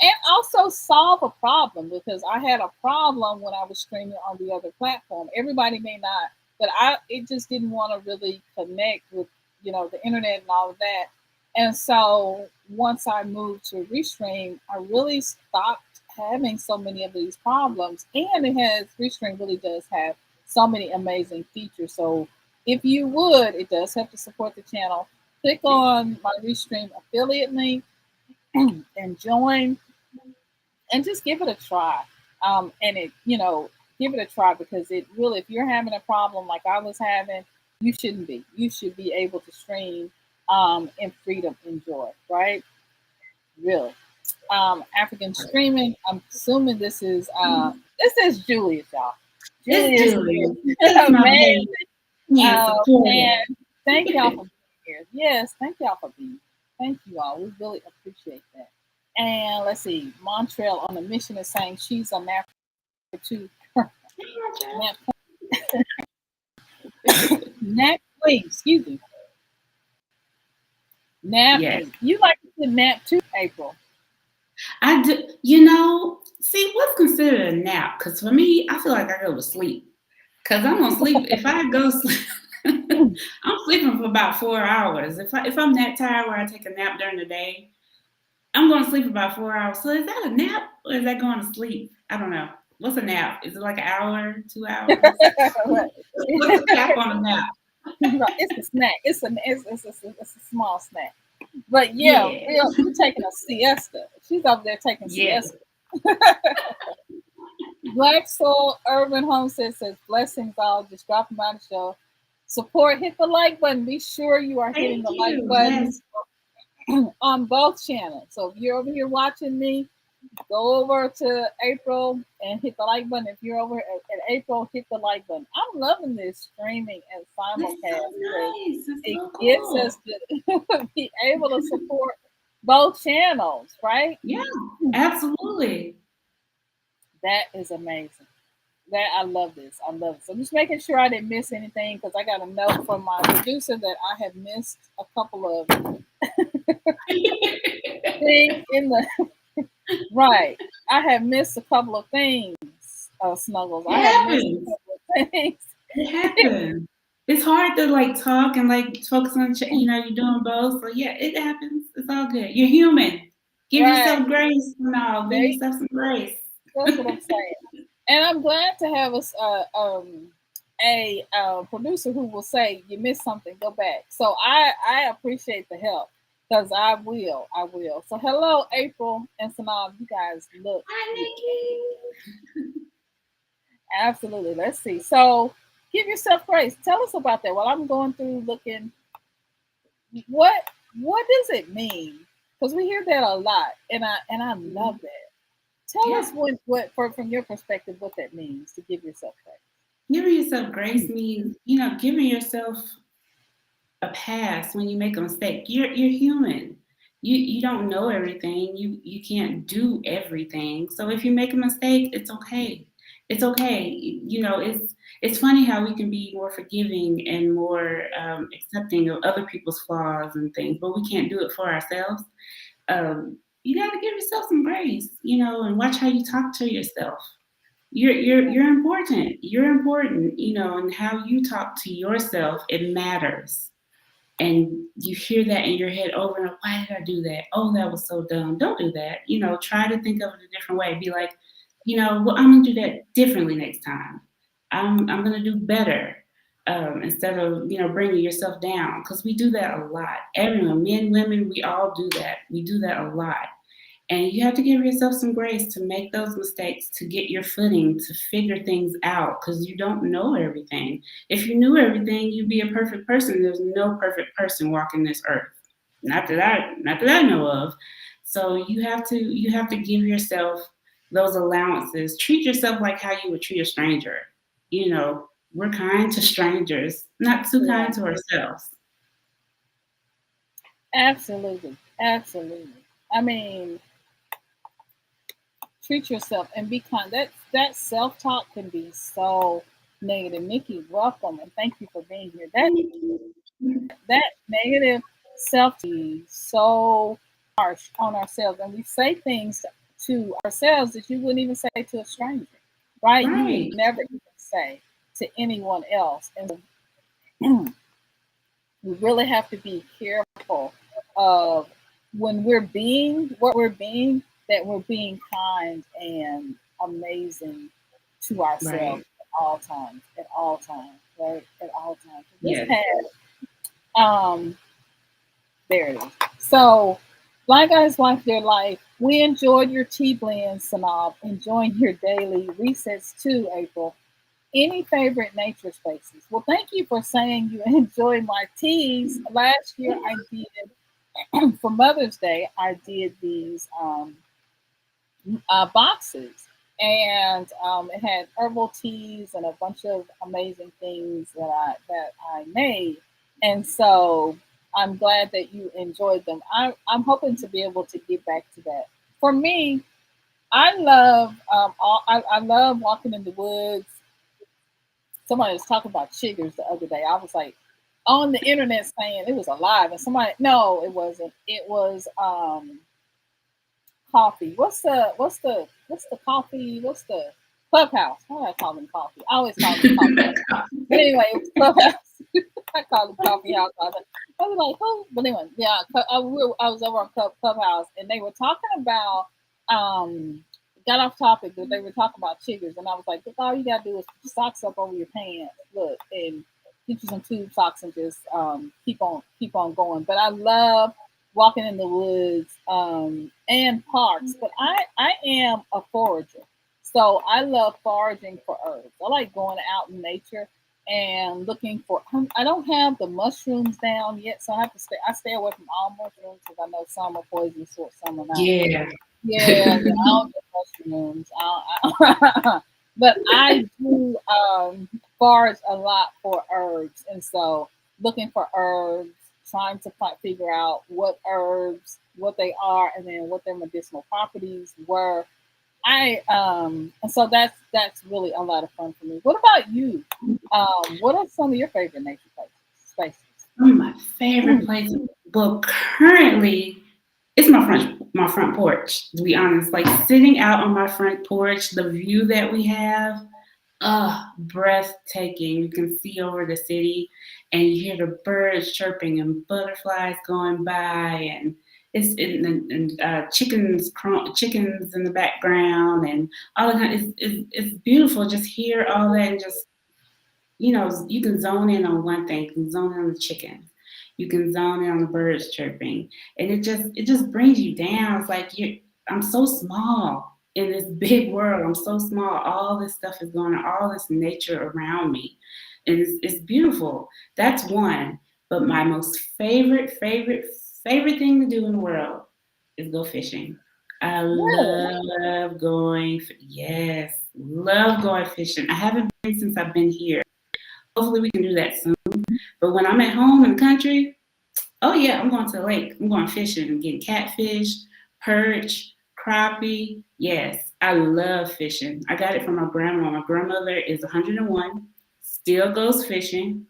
and also solve a problem because I had a problem when I was streaming on the other platform. Everybody may not, but I it just didn't want to really connect with the internet and all of that. And so once I moved to Restream, I really stopped having so many of these problems. And Restream really does have so many amazing features. So if you would, it does have to support the channel. Click on my Restream affiliate link and join and just give it a try. And give it a try because it really, if you're having a problem like I was having, you shouldn't be. You should be able to stream in freedom and joy, right? Really. African streaming. I'm assuming this is Julius, y'all. It's Julius Julia. is It's my amazing. baby. Yeah, supportive. And thank y'all for being here. Yes, thank y'all for being here. Thank you all. We really appreciate that. And let's see, Montreal on a mission is saying she's a nap too. nap, nap queen, excuse me. Nap Yes, queen. You like to nap too, April. I do. You know, see what's considered a nap? Because for me, I feel like I go to sleep. Because I'm gonna sleep. If I go sleep, I'm sleeping for about 4 hours. If I'm that tired where I take a nap during the day, I'm going to sleep about 4 hours. So is that a nap or is that going to sleep? I don't know. What's a nap? Is it like an hour, 2 hours? What's the cap on a nap? It's a snack. It's a small snack. But yeah, Yeah, we're taking a siesta. She's over there taking yeah. siesta. Black Soul Urban Homestead says blessings all. Just drop them by the show. Support, hit the like button. Be sure you are hitting Thank the like you. button Yes. on both channels. So if you're over here watching me, go over to April and hit the like button. If you're over at April, hit the like button. I'm loving this streaming and It's so simulcast because nice. It's it so gets cool. us to be able to support both channels, right? Yeah, absolutely. That is amazing. That I love this. I love it. So I'm just making sure I didn't miss anything because I got a note from my producer that I have missed a couple of things in the right. I have missed a couple of things, Snuggles. It I have missed a happens. couple of things. It happens. It's hard to like talk and like focus on, you're doing both. So yeah, it happens. It's all good. You're human. Give Right. yourself grace. No, give There, yourself some grace. that's what I'm saying. And I'm glad to have a producer who will say you missed something, go back. So I appreciate the help because I will. So hello, April and Sanam. You guys look Hi, good. Nikki. Absolutely. Let's see. So give yourself grace. Tell us about that. While I'm going through looking, what what does it mean? Because we hear that a lot, and I love that. Tell Yeah. us from your perspective what that means to give yourself Giving yourself grace grace. means, giving yourself a pass when you make a mistake. You're human. You don't know everything. You can't do everything. So if you make a mistake, it's okay. It's okay. It's funny how we can be more forgiving and more accepting of other people's flaws and things, but we can't do it for ourselves. You got to give yourself some grace, and watch how you talk to yourself. You're important. You're important, and how you talk to yourself, it matters. and you hear that in your head over and over, why did I do that? Oh, that was so dumb. Don't do that. Try to think of it a different way. Be like, well, I'm gonna do that differently next time. I'm gonna do better. Instead of bringing yourself down, because we do that a lot. Everyone, men, women, we all do that. We do that a lot. And you have to give yourself some grace to make those mistakes, to get your footing, to figure things out, because you don't know everything. If you knew everything, you'd be a perfect person. There's no perfect person walking this earth. Not that I know of. So you have to give yourself those allowances. Treat yourself like how you would treat a stranger. We're kind to strangers, not too Yeah, kind to ourselves. absolutely, absolutely. I mean, treat yourself and be kind. That self talk can be so negative. Nikki, welcome and thank you for being here. That negative self so harsh on ourselves, and we say things to ourselves that you wouldn't even say to a stranger, right? You would Right. never even say to anyone else, and we really have to be careful of when we're being what we're being, that we're being kind and amazing to ourselves Right. at all times, right? At all times. This Yes. had there it is. So, Black Guys Life Their Life. We enjoyed your tea blend, Sanab. Enjoying your daily resets too, April. Any favorite nature spaces? Well, thank you for saying you enjoy my teas. Last year I did for Mother's Day. I did these boxes, and it had herbal teas and a bunch of amazing things that I made. And so I'm glad that you enjoyed them. I'm hoping to be able to get back to that. For me, I love I love walking in the woods. Somebody was talking about chiggers the other day. I was like on the internet saying it was alive, and somebody no, it wasn't. It was coffee. What's the coffee? What's the clubhouse? Why do I call them coffee? I always call them coffee. But anyway, it was clubhouse. I call them coffee house. I was like, oh, but anyway, yeah. I was over on Clubhouse, and they were talking about got off topic, but they were talking about chiggers, and I was like, look, all you gotta do is put your socks up over your pants, look, and get you some tube socks and just keep on going. But I love walking in the woods and parks. But I am a forager, so I love foraging for herbs. I like going out in nature and looking for. I don't have the mushrooms down yet, so I have to stay. I stay away from all mushrooms because I know some are poisonous, some are not. Yeah. Yeah, yeah, I don't get mushrooms. But I do forage a lot for herbs, and so looking for herbs, trying to figure out what herbs, what they are, and then what their medicinal properties were. And so that's really a lot of fun for me. What about you? What are some of your favorite nature spaces? One of my favorite places. Well, currently, it's my front porch. To be honest, like sitting out on my front porch, the view that we have, breathtaking. You can see over the city, and you hear the birds chirping and butterflies going by, and chickens in the background, and all the kind. It's beautiful. Just hear all that, and just you can zone in on one thing. You can zone in on the chickens. You can zone in on the birds chirping, and it just brings you down. It's like I'm so small in this big world. I'm so small. All this stuff is going on. All this nature around me, and it's beautiful. That's one. But my most favorite thing to do in the world is go fishing. I Really? love going. Yes, love going fishing. I haven't been since I've been here. Hopefully, we can do that soon. But when I'm at home in the country, oh yeah, I'm going to the lake. I'm going fishing and getting catfish, perch, crappie. Yes, I love fishing. I got it from my grandma. My grandmother is 101, still goes fishing,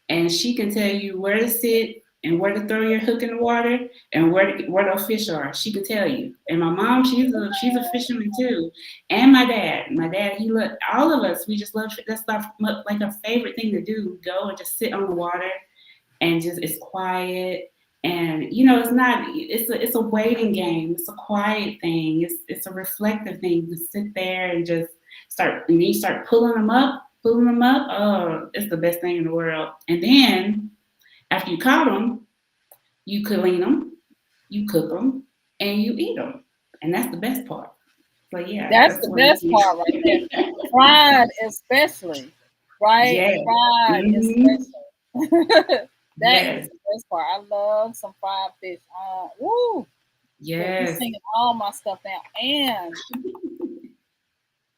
and she can tell you where to sit and where to throw your hook in the water and where those fish are. She can tell you. And my mom, she's a fisherman too. And my dad, he loved all of us. We just love that's like our favorite thing to do. Go and just sit on the water and just it's quiet. And it's a waiting game. It's a quiet thing. It's a reflective thing to sit there and just and then you start pulling them up. Oh, it's the best thing in the world. And then after you caught them, you clean them, you cook them, and you eat them. And that's the best part. So yeah, That's that's the what it best part right there. is. Fried especially, right? Yes. Fried Mm-hmm. especially. That is Yes. the best part. I love some fried fish. Woo! Look, you Yes. singing all my stuff now. And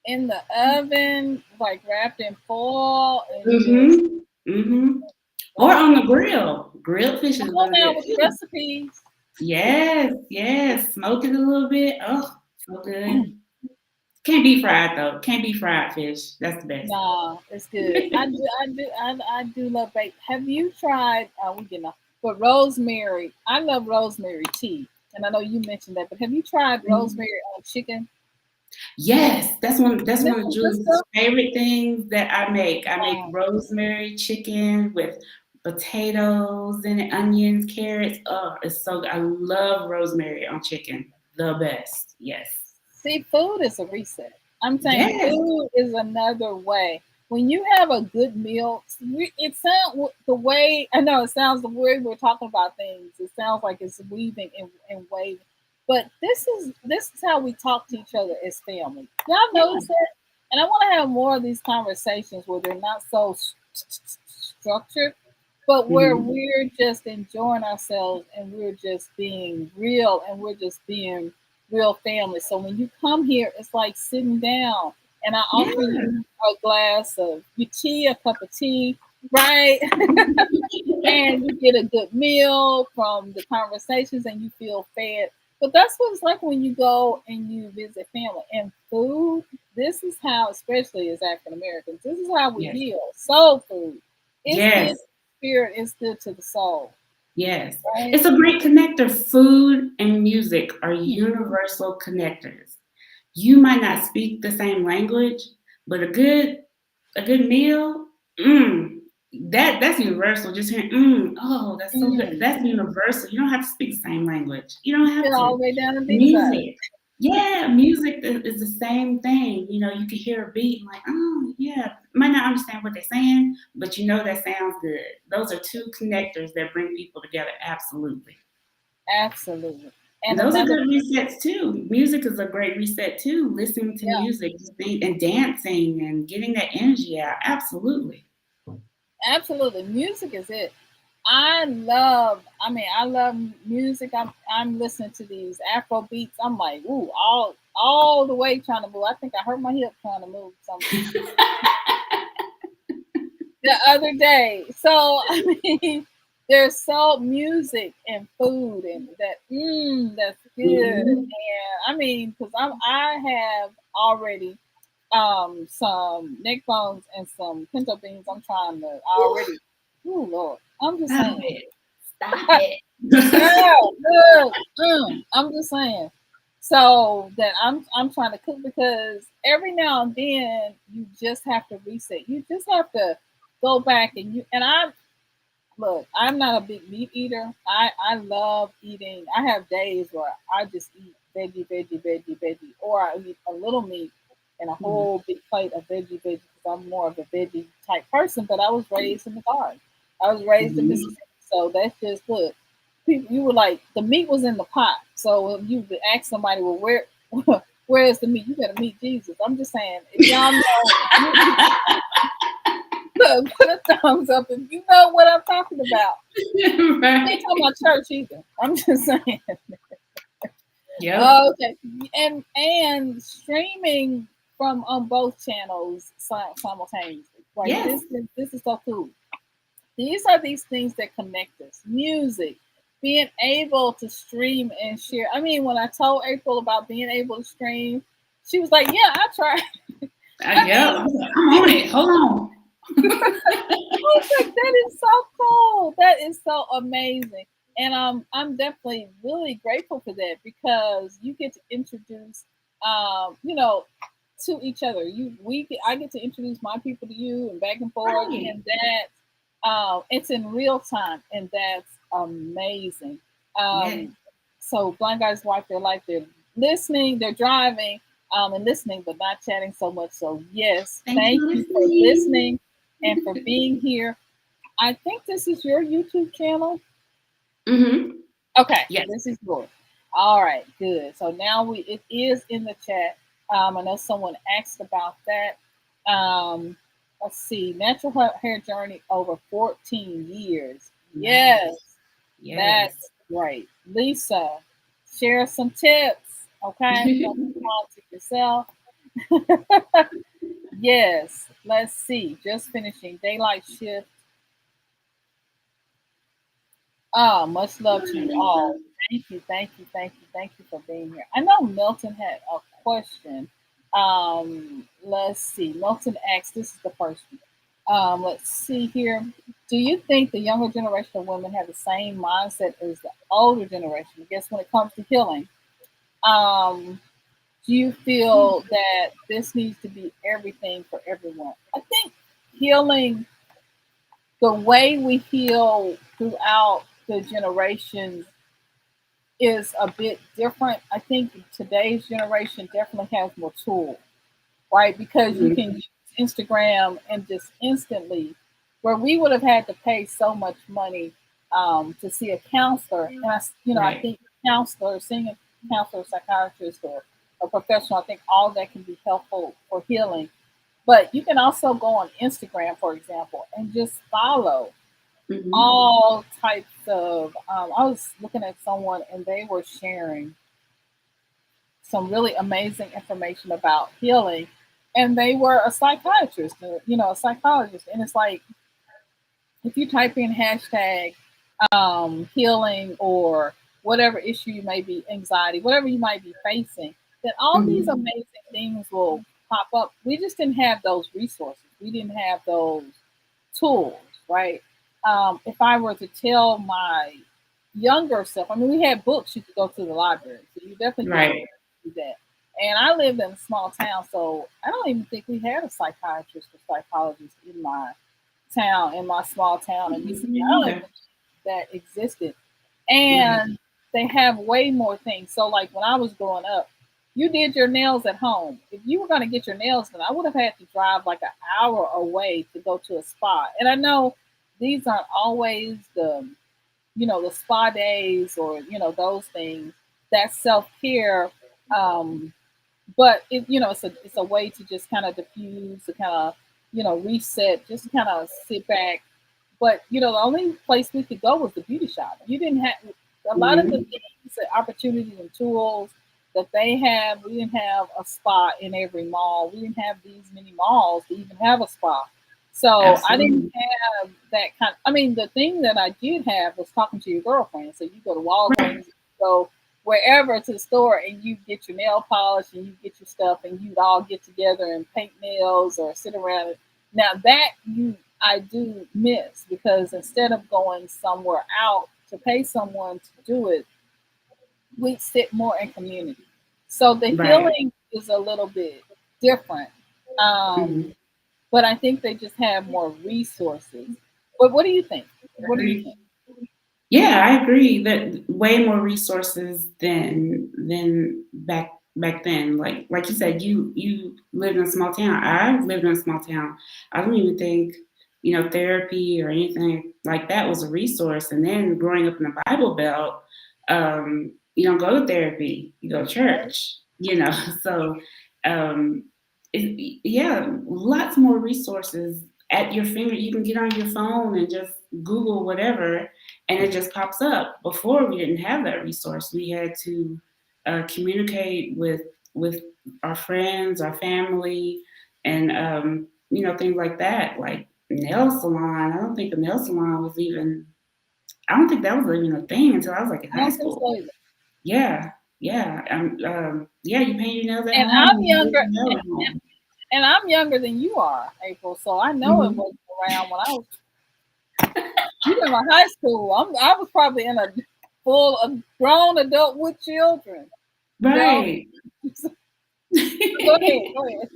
in the oven, like wrapped in foil and just Mm-hmm. Mm-hmm. Or like, on the grill. Grilled fish is come on really now good with the too. recipes. Yes, yes. Smoke it a little bit. Oh, so good. Can't be fried though. Can't be fried fish. That's the best. Nah, it's good. I do love bacon. Have you tried? We getting off, but rosemary. I love rosemary tea, and I know you mentioned that. But have you tried Mhm. rosemary on chicken? Yes, that's And one that's of some good Julie's stuff. favorite things that I make. I make Wow, rosemary chicken with potatoes and onions, carrots. Oh, it's so good. I love rosemary on chicken. The best. Yes. see, food is a reset. I'm saying Yes. food is another way. When you have a good meal, it sounds the way I know it sounds the way we're talking about things. It sounds like it's weaving and waving, but this is how we talk to each other as family. Y'all Yeah. notice that? And I want to have more of these conversations where they're not so structured, but where Mhm. we're just enjoying ourselves and we're just being real and we're just being real family. So when you come here, it's like sitting down and I offer Yeah. you a glass of your tea, a cup of tea, right? And you get a good meal from the conversations and you feel fed. But that's what it's like when you go and you visit family. And food, this is how, especially as African Americans, this is how we Yes. heal. Soul food. It's good to Yes. the spirit, it's good to the soul. Yes. Right? It's a great connector. Food and music are Hmm. universal connectors. You might not speak the same language, but a good meal, that's universal. Just hearing, oh, that's so good. Mm. That's universal. You don't have to speak the same language. You You don't have feel all to. the way down the deep side. Music, yeah, music is the same thing. You can hear a beat and like, oh yeah, might not understand what they're saying, but you know that sounds good. Those are two connectors that bring people together. Absolutely. Absolutely. And And those are another, good resets too. Music is a great reset too. Listening to yeah, music and dancing and getting that energy out. Absolutely. absolutely. Music is it. I love music. I'm listening to these Afro beats. I'm like, ooh, all the way trying to move. I think I hurt my hip trying to move some the other day. So I mean, there's so music and food and that's good. Mhm. And I mean, because I have already some neck bones and some pinto beans. I'm trying to Ooh, already. Oh Lord, I'm just stop saying. it. Stop it. Girl, look, I'm just saying. So that I'm trying to cook because every now and then you just have to reset. You just have to go back and I look. I'm not a big meat eater. I love eating. I have days where I just eat veggie, or I eat a little meat and a Mhm. whole big plate of veggie because I'm more of a veggie type person. But I was raised in the garden. I was raised in Mhm. Mississippi, so that's just look. People, you were like the meat was in the pot. So if you would ask somebody, well, where is the meat? You gotta meet Jesus. I'm just saying, if y'all know, look, put a thumbs up if you know what I'm talking about. I ain't Right. talking about church either. I'm just saying. Yep. Okay, and streaming from on both channels simultaneously. Like Yes. this is so cool. These are these things that connect us. Music, being able to stream and share. I mean, when I told April about being able to stream, she was like, "Yeah, I tried." I Yep. I mean, was like, I'm on it. Hold on. I was like, that is so cool. That is so amazing. And I'm definitely really grateful for that because you get to introduce you know, to each other. I get to introduce my people to you and back and forth Right. and that. It's in real time, and that's amazing. Yeah. Um, so blind guys watch their life. They're listening, they're driving, and listening, but not chatting so much. So yes, Thanks for thank you for listening. listening and for being here. I think this is your YouTube channel. Mm-hmm. Okay, Yes. this is yours. All right, good. So now it is in the chat. I know someone asked about that. Let's see, natural hair journey over 14 years. Yes, Nice. Yes. that's great. Lisa, share some tips. Okay, don't be hard to yourself. Yes, let's see. Just finishing daylight shift. Ah, much love to you all. Thank you, thank you, thank you, thank you for being here. I know Milton had a question. Let's see. Milton asked, this is the first one. Let's see here. Do you think the younger generation of women have the same mindset as the older generation? I guess when it comes to healing, um, do you feel that this needs to be everything for everyone? I think healing, the way we heal throughout the generations is a bit different. I think today's generation definitely has more tools, right? Because you Mhm. can use Instagram and just instantly, where we would have had to pay so much money to see a counselor, and I Right. think counselor, seeing a counselor, psychiatrist, or a professional, I think all that can be helpful for healing. But you can also go on Instagram, for example, and just follow Hmm. all types of. I was looking at someone and they were sharing some really amazing information about healing, and they were a psychiatrist, a psychologist, and it's like if you type in hashtag healing or whatever issue you may be, anxiety, whatever you might be facing, then all these Hmm. amazing things will pop up. We just didn't have those resources. We didn't have those tools, right? If I were to tell my younger self, I mean, we had books you could go to the library, so you definitely could Right. do that. And I lived in a small town, so I don't even think we had a psychiatrist or psychologist in my small town in Me Mississippi. I don't even neither. think that existed. Right. And they have way more things. So, like when I was growing up, you did your nails at home. If you were going to get your nails done, I would have had to drive like an hour away to go to a spa. And I know these aren't always the spa days or those things. That's self care. Um, but it's a way to just kind of diffuse, to kind of reset, just kind of sit back. But the only place we could go was the beauty shop. You didn't have a lot of the Hmm. things, the opportunities and tools that they have. We didn't have a spa in every mall. We didn't have these many malls to even have a spa. So I didn't Absolutely. have that kind. I mean, the thing that I did have was talking to your girlfriend. So you go to Right. Walgreens, you go wherever to the store, and you get your nail polish and you get your stuff, and you'd all get together and paint nails or sit around. Now that I do miss, because instead of going somewhere out to pay someone to do it, we sit more in community. So the Right. healing is a little bit different. Um, Hmm. but I think they just have more resources. But what do you think? What do you Agree. think? Yeah, I agree that way more resources than back then. Like you said, you lived in a small town. I lived in a small town. I don't even think therapy or anything like that was a resource. And then growing up in the Bible Belt, you don't go to therapy. You go to Right? church. So um, yeah, lots more resources at your finger. You can get on your phone and just Google whatever and it just pops up. Before we didn't have that resource. We had to communicate with our friends, our family, and things like that. Like nail salon. I don't think a nail salon was even. I don't think that was even a thing until I was like in I high don't think school. so either. Yeah, yeah, yeah. You paint your nails at And home. I'm And you do younger, your nails at home. and I'm younger than you are, April. So I know it Hmm. wasn't around when I was. You were in my high school. I was probably in a full grown adult with children. You know. Right. Go ahead. Go ahead.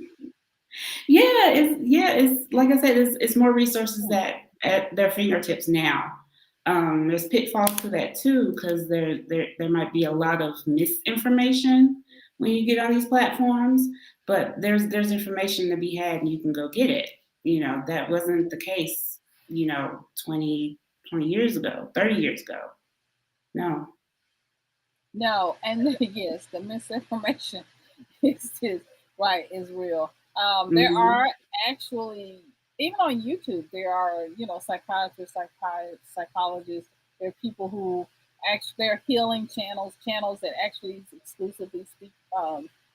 Yeah, it's like I said, it's more resources that at their fingertips now. There's pitfalls to that too, because there might be a lot of misinformation when you get on these platforms, but there's information to be had and you can go get it. That wasn't the case, 20 years ago, 30 years ago. No. No, and yes, the misinformation is right is real. There Hmm. are actually, even on YouTube, there are psychiatrists, psychologists. There are people who actually, there are healing channels that actually exclusively speak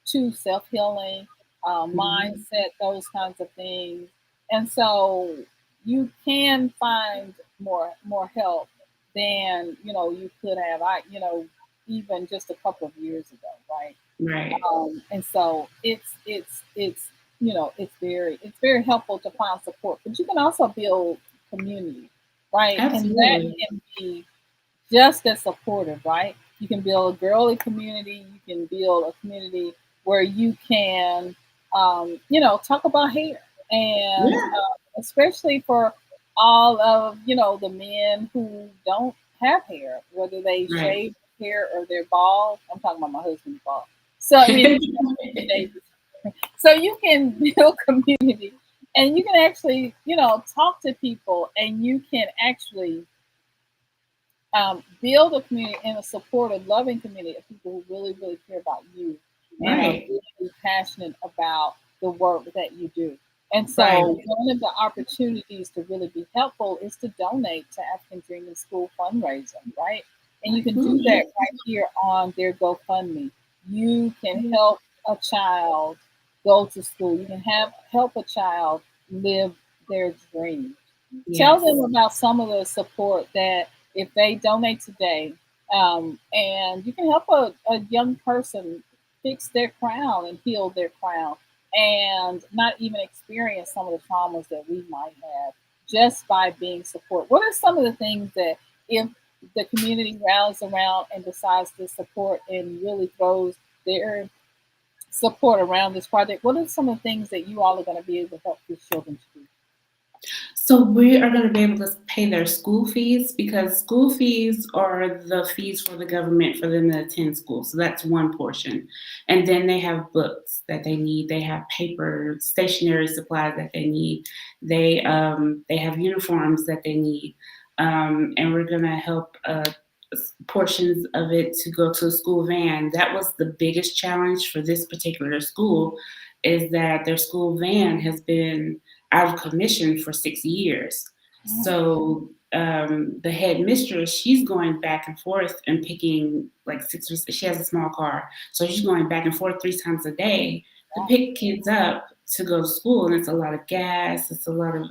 to self healing, Hmm. mindset, those kinds of things, and so you can find more help than you could have. Even just a couple of years ago, right? Right. And so it's very helpful to find support, but you can also build community, right? And that Absolutely. can be just as supportive, right? You can build a girly community. You can build a community where you can, talk about hair, and Yeah. especially for all of the men who don't have hair, whether they Right. shave hair or they're bald. I'm talking about my husband's bald. So I mean, so you can build community, and you can actually, talk to people, and you can actually build a community and a supportive, loving community of people who really, really care about you and are Right. really passionate about the work that you do. And Right. so, one of the opportunities to really be helpful is to donate to African Dreaming School fundraiser, right? And you can do Absolutely. that right here on their GoFundMe. You can help a child go to school. You can help a child live their dreams. Tell them Yes. about some of the support that if they donate today, and you can help a young person fix their crown and heal their crown and not even experience some of the traumas that we might have just by being support. What are some of the things that if the community rallies around and decides to support and really throws their support around this project, what are some of the things that you all are going to be able to help these children to do? So we are going to be able to pay their school fees because school fees are the fees for the government for them to attend school. So that's one portion. And then they have books that they need. They have paper, stationery supplies that they need. They have uniforms that they need. And we're going to help portions of it to go to a school van. That was the biggest challenge for this particular school, is that their school van has been out of commission for 6 years. Mm, So the head mistress, she's going back and forth and picking like six. She has a small car, so she's going back and forth 3 times a day to wow. pick kids up to go to school, and it's a lot of gas. It's a lot of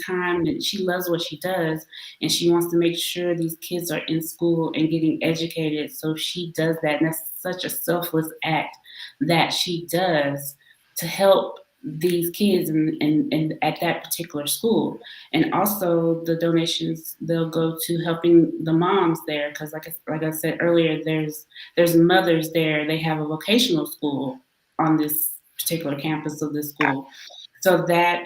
time, and she loves what she does, and she wants to make sure these kids are in school and getting educated. So she does that, and that's such a selfless act that she does to help these kids and at that particular school. And also the donations, they'll go to helping the moms there because like I said earlier, there's mothers there. They have a vocational school on this particular campus of this school, so that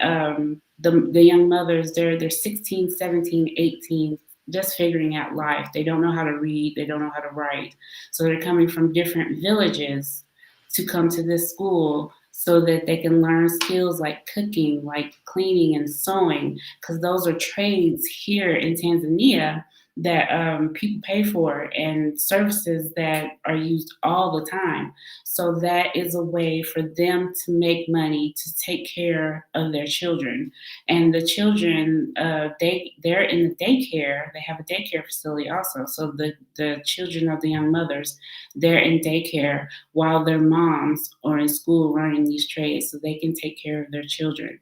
the young mothers, they're 16, 17, 18, just figuring out life. They don't know how to read, they don't know how to write, so they're coming from different villages to come to this school so that they can learn skills like cooking, like cleaning and sewing, because those are trades here in Tanzania that people pay for, and services that are used all the time. So that is a way for them to make money to take care of their children. And the children, they're in the daycare. They have a daycare facility also. So the children of the young mothers, they're in daycare while their moms are in school learning these trades, so they can take care of their children.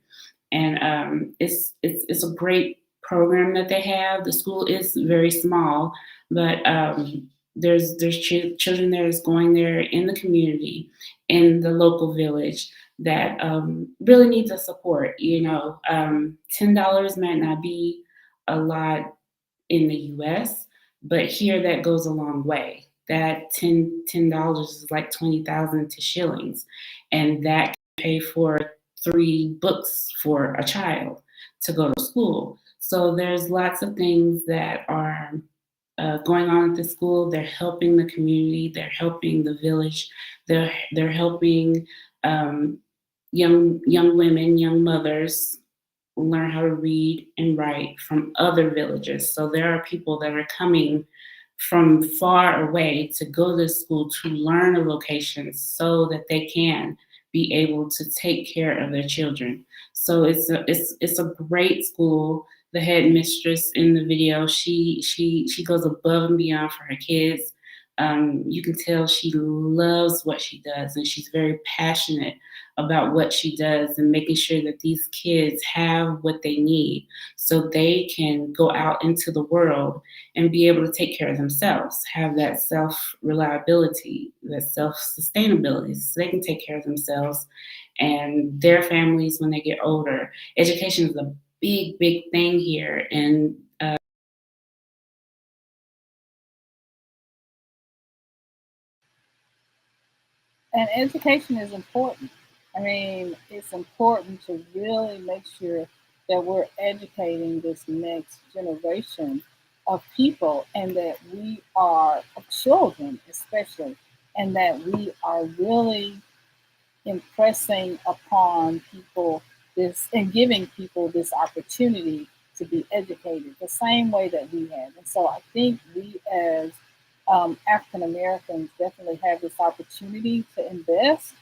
And it's a great program that they have. The school is very small, but there's children that is going there in the community, in the local village, that really need the support. $10 might not be a lot in the US, but here that goes a long way. That $10 is like 20,000 to shillings, and that can pay for 3 books for a child to go to school. So there's lots of things that are going on at the school. They're helping the community. They're helping the village. They're helping um, young women, young mothers learn how to read and write from other villages. So there are people that are coming from far away to go to school to learn a vocation so that they can be able to take care of their children. So it's a great school. The headmistress in the video, she goes above and beyond for her kids. You can tell she loves what she does, and she's very passionate about what she does and making sure that these kids have what they need so they can go out into the world and be able to take care of themselves, have that self reliability, that self sustainability, so they can take care of themselves and their families when they get older. Education is a big thing here. And And education is important. I mean, it's important to really make sure that we're educating this next generation of people and that we are, of children especially, and that we are really impressing upon people this and giving people this opportunity to be educated the same way that we have. And so I think we as African Americans definitely have this opportunity to invest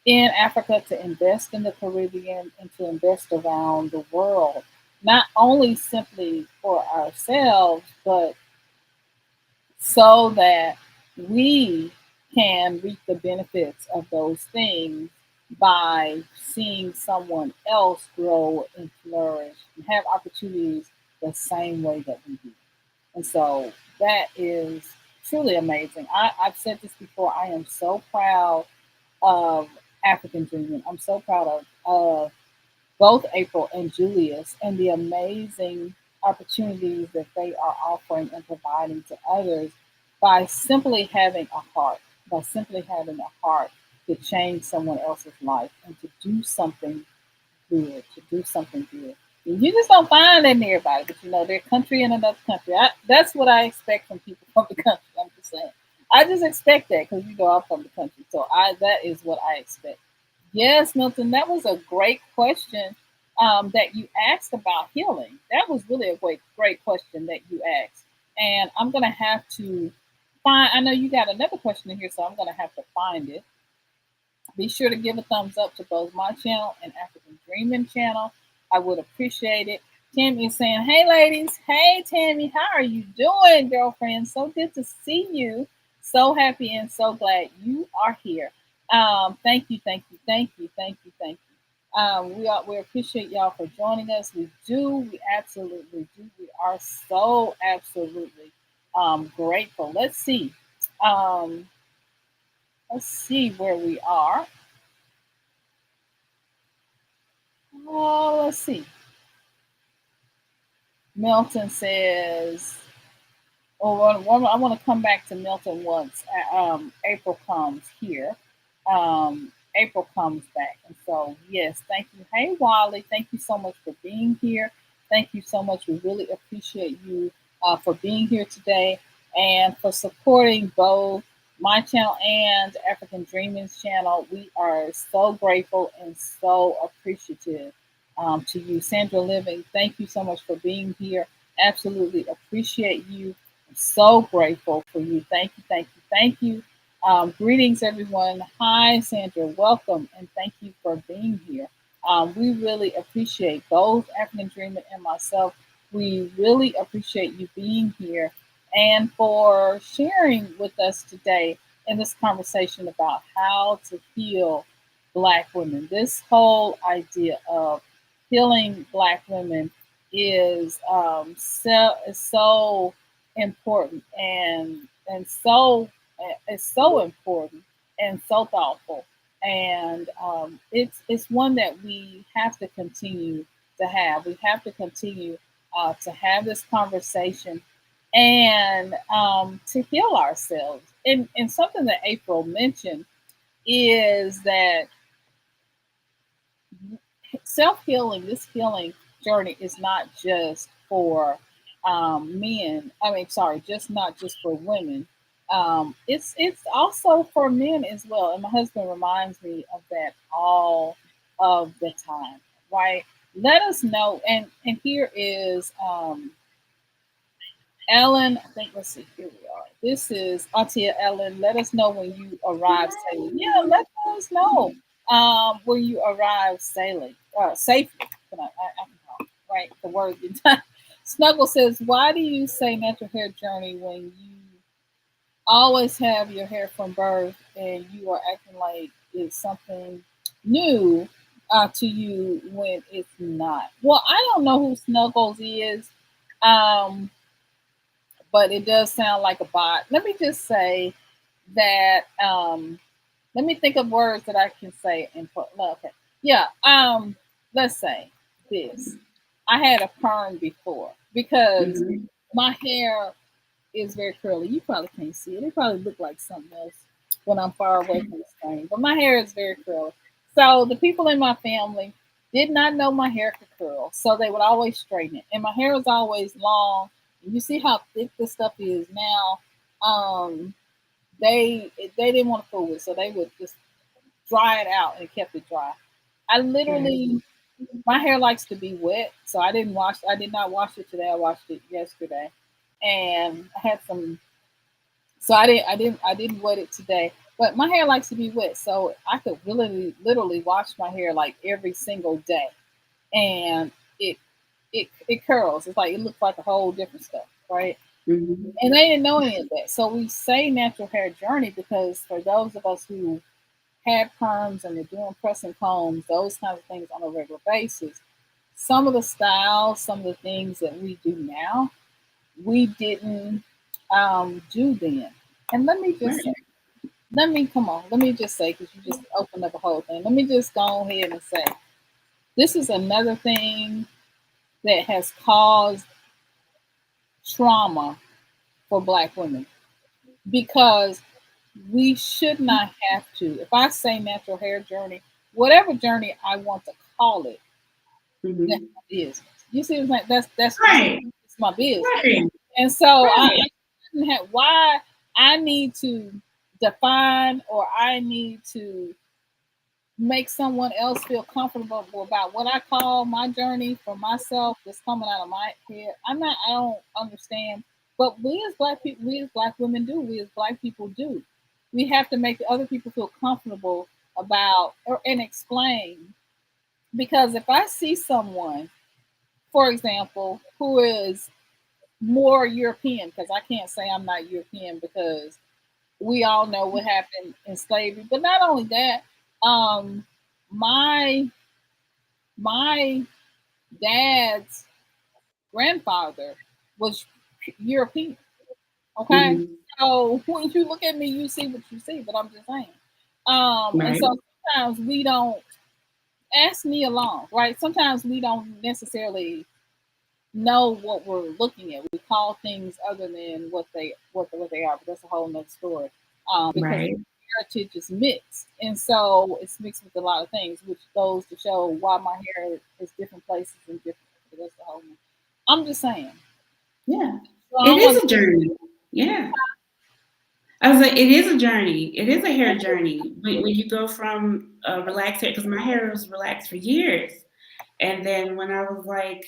in Africa, to invest in the Caribbean, and to invest around the world, not only simply for ourselves, but so that we can reap the benefits of those things by seeing someone else grow and flourish and have opportunities the same way that we do. And so that is truly amazing. I've said this before. I am so proud of African Dreaming. I'm so proud of both April and Julius and the amazing opportunities that they are offering and providing to others by simply having a heart, by simply having a heart to change someone else's life and to do something good, to do something good. And you just don't find that in everybody, but you know, they're country in another country. That's what I expect from people from the country. I'm just saying. I just expect that because you know I'm from the country. So that is what I expect. Yes, Milton, that was a great question that you asked about healing. That was really a great question that you asked. And I'm going to have to find, I know you got another question in here, so I'm going to have to find it. Be sure to give a thumbs up to both my channel and African Dreaming channel. I would appreciate it. Tammy is saying, hey ladies, hey Tammy, how are you doing, girlfriend? So good to see you. So happy and so glad you are here. Thank you, thank you, thank you, thank you, thank you. We appreciate y'all for joining us. We do, we absolutely do. We are so absolutely grateful. Um, let's see where we are. Oh, let's see. Milton says, oh, I want to come back to Milton once April comes here. April comes back. And so, yes, thank you. Hey, Wally, thank you so much for being here. Thank you so much. We really appreciate you for being here today and for supporting both my channel and African Dreaming's channel. We are so grateful and so appreciative to you. Sandra Living, thank you so much for being here. Absolutely appreciate you. I'm so grateful for you. Thank you, thank you, thank you. Greetings, everyone. Hi, Sandra. Welcome, and thank you for being here. We really appreciate both African Dreamer and myself. We really appreciate you being here and for sharing with us today in this conversation about how to heal Black women. This whole idea of healing Black women is so important and so it's so important and so thoughtful, and it's one that we have to continue to have. We have to continue to have this conversation and to heal ourselves. And something that April mentioned is that self healing, this healing journey is not just for men. I mean, sorry, just not just for women. It's also for men as well. And my husband reminds me of that all of the time. Right? Let us know. And here is Ellen. I think let's see. Here we are. This is Auntie Ellen. Let us know when you arrive safely. Yeah, let us know when you arrive safely. I can talk, right? The word. Snuggle says, "Why do you say natural hair journey when you always have your hair from birth and you are acting like it's something new to you when it's not?" Well, I don't know who Snuggles is, um, but it does sound like a bot. Let me just say that. Let me think of words that I can say and put. Okay, yeah. Let's say this. I had a perm before because Mm-hmm. my hair is very curly. You probably can't see it. It probably look like something else when I'm far away from the screen. But my hair is very curly. So the people in my family did not know my hair could curl. So they would always straighten it. And my hair was always long. And you see how thick this stuff is now. Um, they didn't want to fool with it, so they would just dry it out and kept it dry. I Right. literally my hair likes to be wet, so I did not wash it today. I washed it yesterday. And I had some so I didn't wet it today. But my hair likes to be wet, so I could really literally wash my hair like every single day. And it it curls. It's like it looks like a whole different stuff, right? Mm-hmm. And they didn't know any of that. So we say natural hair journey because for those of us who had perms and we're doing press and combs, those kinds of things on a regular basis, some of the styles, some of the things that we do now, we didn't do then. And let me just say, Right. let me just say, because you just opened up a whole thing. Let me just go ahead and say, this is another thing that has caused trauma for Black women because we should not have to. If I say natural hair journey, whatever journey I want to call it, that's Mm-hmm. my business. You see what I'm saying? That's just Right. it's my business. Right. And so I Right. shouldn't have why I need to define or I need to make someone else feel comfortable about what I call my journey for myself that's coming out of my head. I don't understand. But we as black people, we as black women do, we as black people do. We have to make the other people feel comfortable about and explain. Because if I see someone, for example, who is more European, because I can't say I'm not European because we all know what happened in slavery. But not only that, um, my my dad's grandfather was European. Okay, Mm-hmm. so when you look at me, you see what you see. But I'm just saying. And Right. so sometimes we don't ask me along, right? Sometimes we don't necessarily know what we're looking at. We call things other than what they are, but that's a whole nother story. Because Right. heritage is mixed, and so it's mixed with a lot of things, which goes to show why my hair is different places and different. But that's the whole. I'm just saying. Yeah. So I It don't want is a journey. Yeah. I was like, it is a journey. It is a hair journey. When you go from relaxed hair, because my hair was relaxed for years. And then when I was like,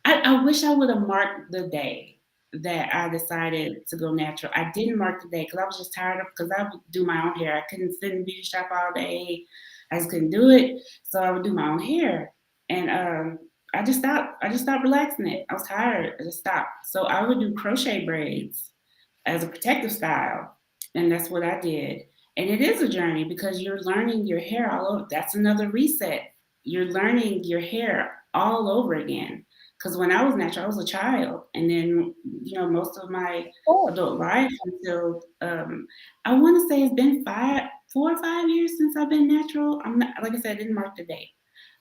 I wish I would have marked the day that I decided to go natural. I didn't mark the day because I was just tired of because I would do my own hair. I couldn't sit in the beauty shop all day. I just couldn't do it. So I would do my own hair. And I just stopped. I just stopped relaxing it. I was tired. I just stopped. So I would do crochet braids as a protective style. And that's what I did. And it is a journey because you're learning your hair all over. That's another reset. You're learning your hair all over again. Because when I was natural, I was a child. And then, most of my to. adult life until I want to say it's been 4 or 5 years since I've been natural. I'm not, like I said, I didn't mark the date.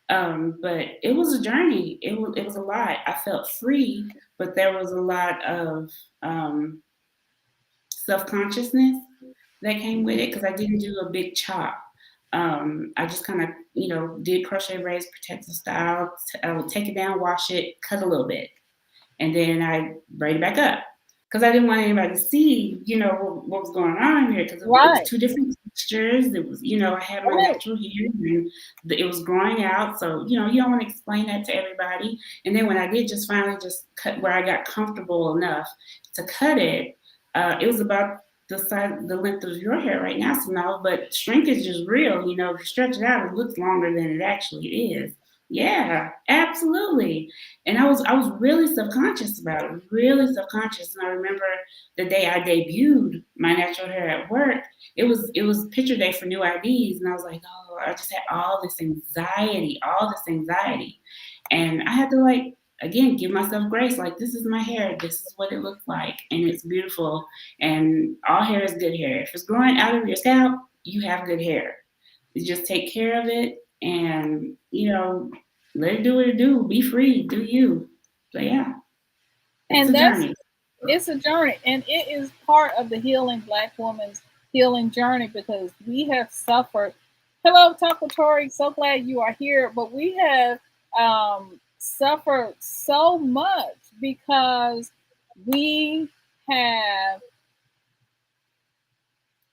But it was a journey. It was a lot. I felt free, but there was a lot of self consciousness that came with it because I didn't do a big chop. I just kind of, did crochet braids, protective style. I would take it down, wash it, cut a little bit, and then I braid it back up. Because I didn't want anybody to see, what was going on here. Because it was two different textures. It was, I had my natural hair, and it was growing out. So, you don't want to explain that to everybody. And then when I did finally cut where I got comfortable enough to cut it, it was about the length of your hair right now, Synolve, but shrinkage is real. If you stretch it out, it looks longer than it actually is. Yeah, absolutely. And I was really subconscious about it, really subconscious. And I remember the day I debuted my natural hair at work, it was picture day for new IDs, and I was like, oh, I just had all this anxiety. And I had to again, give myself grace. Like, this is my hair. This is what it looks like. And it's beautiful. And all hair is good hair. If it's growing out of your scalp, you have good hair. You just take care of it and, let it do what it do. Be free. Do you. So, yeah. It's a journey. And it is part of the healing Black woman's healing journey, because we have suffered. Hello, Taco Tori. So glad you are here. But we have suffered so much because we have